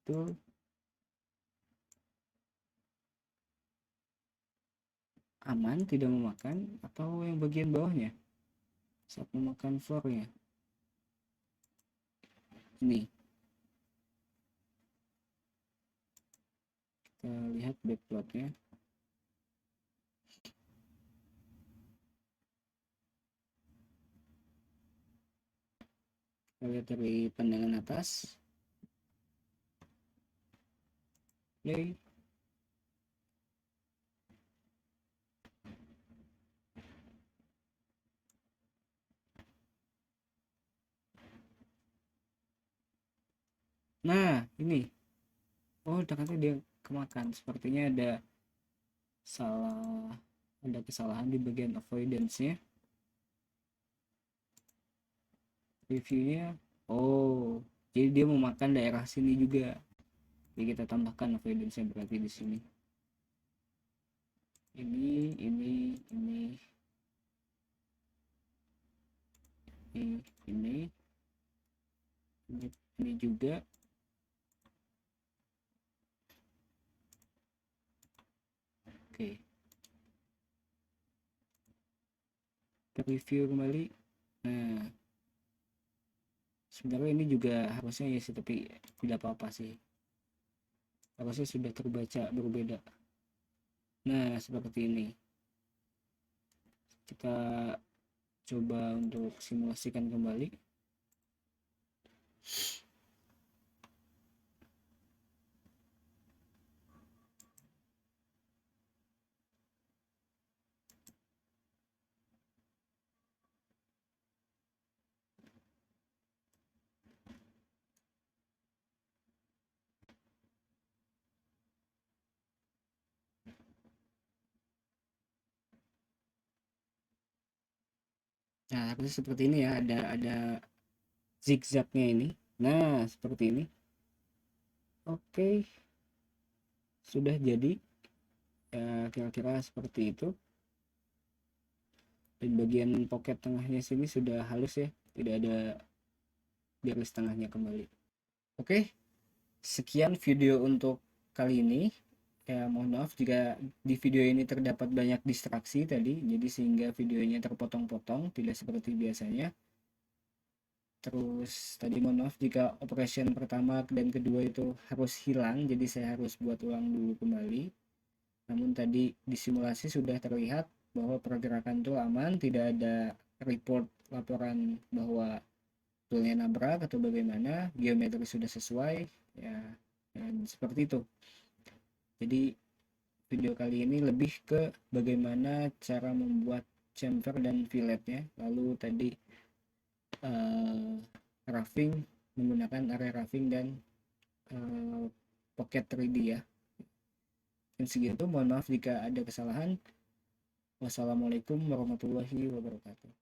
tuh aman, tidak memakan, atau yang bagian bawahnya saat memakan floornya ini. Kita lihat backplotnya. Kita lihat dari pandangan atas. Play. Nah, ini. Oh, ternyata dia kemakan. Sepertinya ada kesalahan di bagian avoidance-nya. Reviewnya, oh, jadi dia memakan daerah sini juga. Jadi kita tambahkan avoidance-nya berarti di sini. Ini juga. Oke. Kita review kembali. Nah, sebenarnya ini juga harusnya ya sih, tapi tidak apa-apa sih. Harusnya sudah terbaca berbeda. Nah, seperti ini. Kita coba untuk simulasikan kembali. Nah, harusnya seperti ini ya, ada zigzagnya ini. Nah, seperti ini. Oke, sudah jadi ya, kira-kira seperti itu. Dan bagian pocket tengahnya sini sudah halus ya, tidak ada garis tengahnya kembali. Oke, sekian video untuk kali ini. Ya, mohon maaf jika di video ini terdapat banyak distraksi tadi, jadi sehingga videonya terpotong-potong, tidak seperti biasanya. Terus tadi mohon maaf jika operation pertama dan kedua itu harus hilang, jadi saya harus buat ulang dulu kembali. Namun tadi di simulasi sudah terlihat bahwa pergerakan itu aman, tidak ada report laporan bahwa toolnya nabrak atau bagaimana, geometri sudah sesuai ya, dan seperti itu. Jadi video kali ini lebih ke bagaimana cara membuat chamfer dan filletnya, lalu tadi roughing menggunakan area roughing dan pocket 3D ya. Dan segitu, mohon maaf jika ada kesalahan. Wassalamualaikum warahmatullahi wabarakatuh.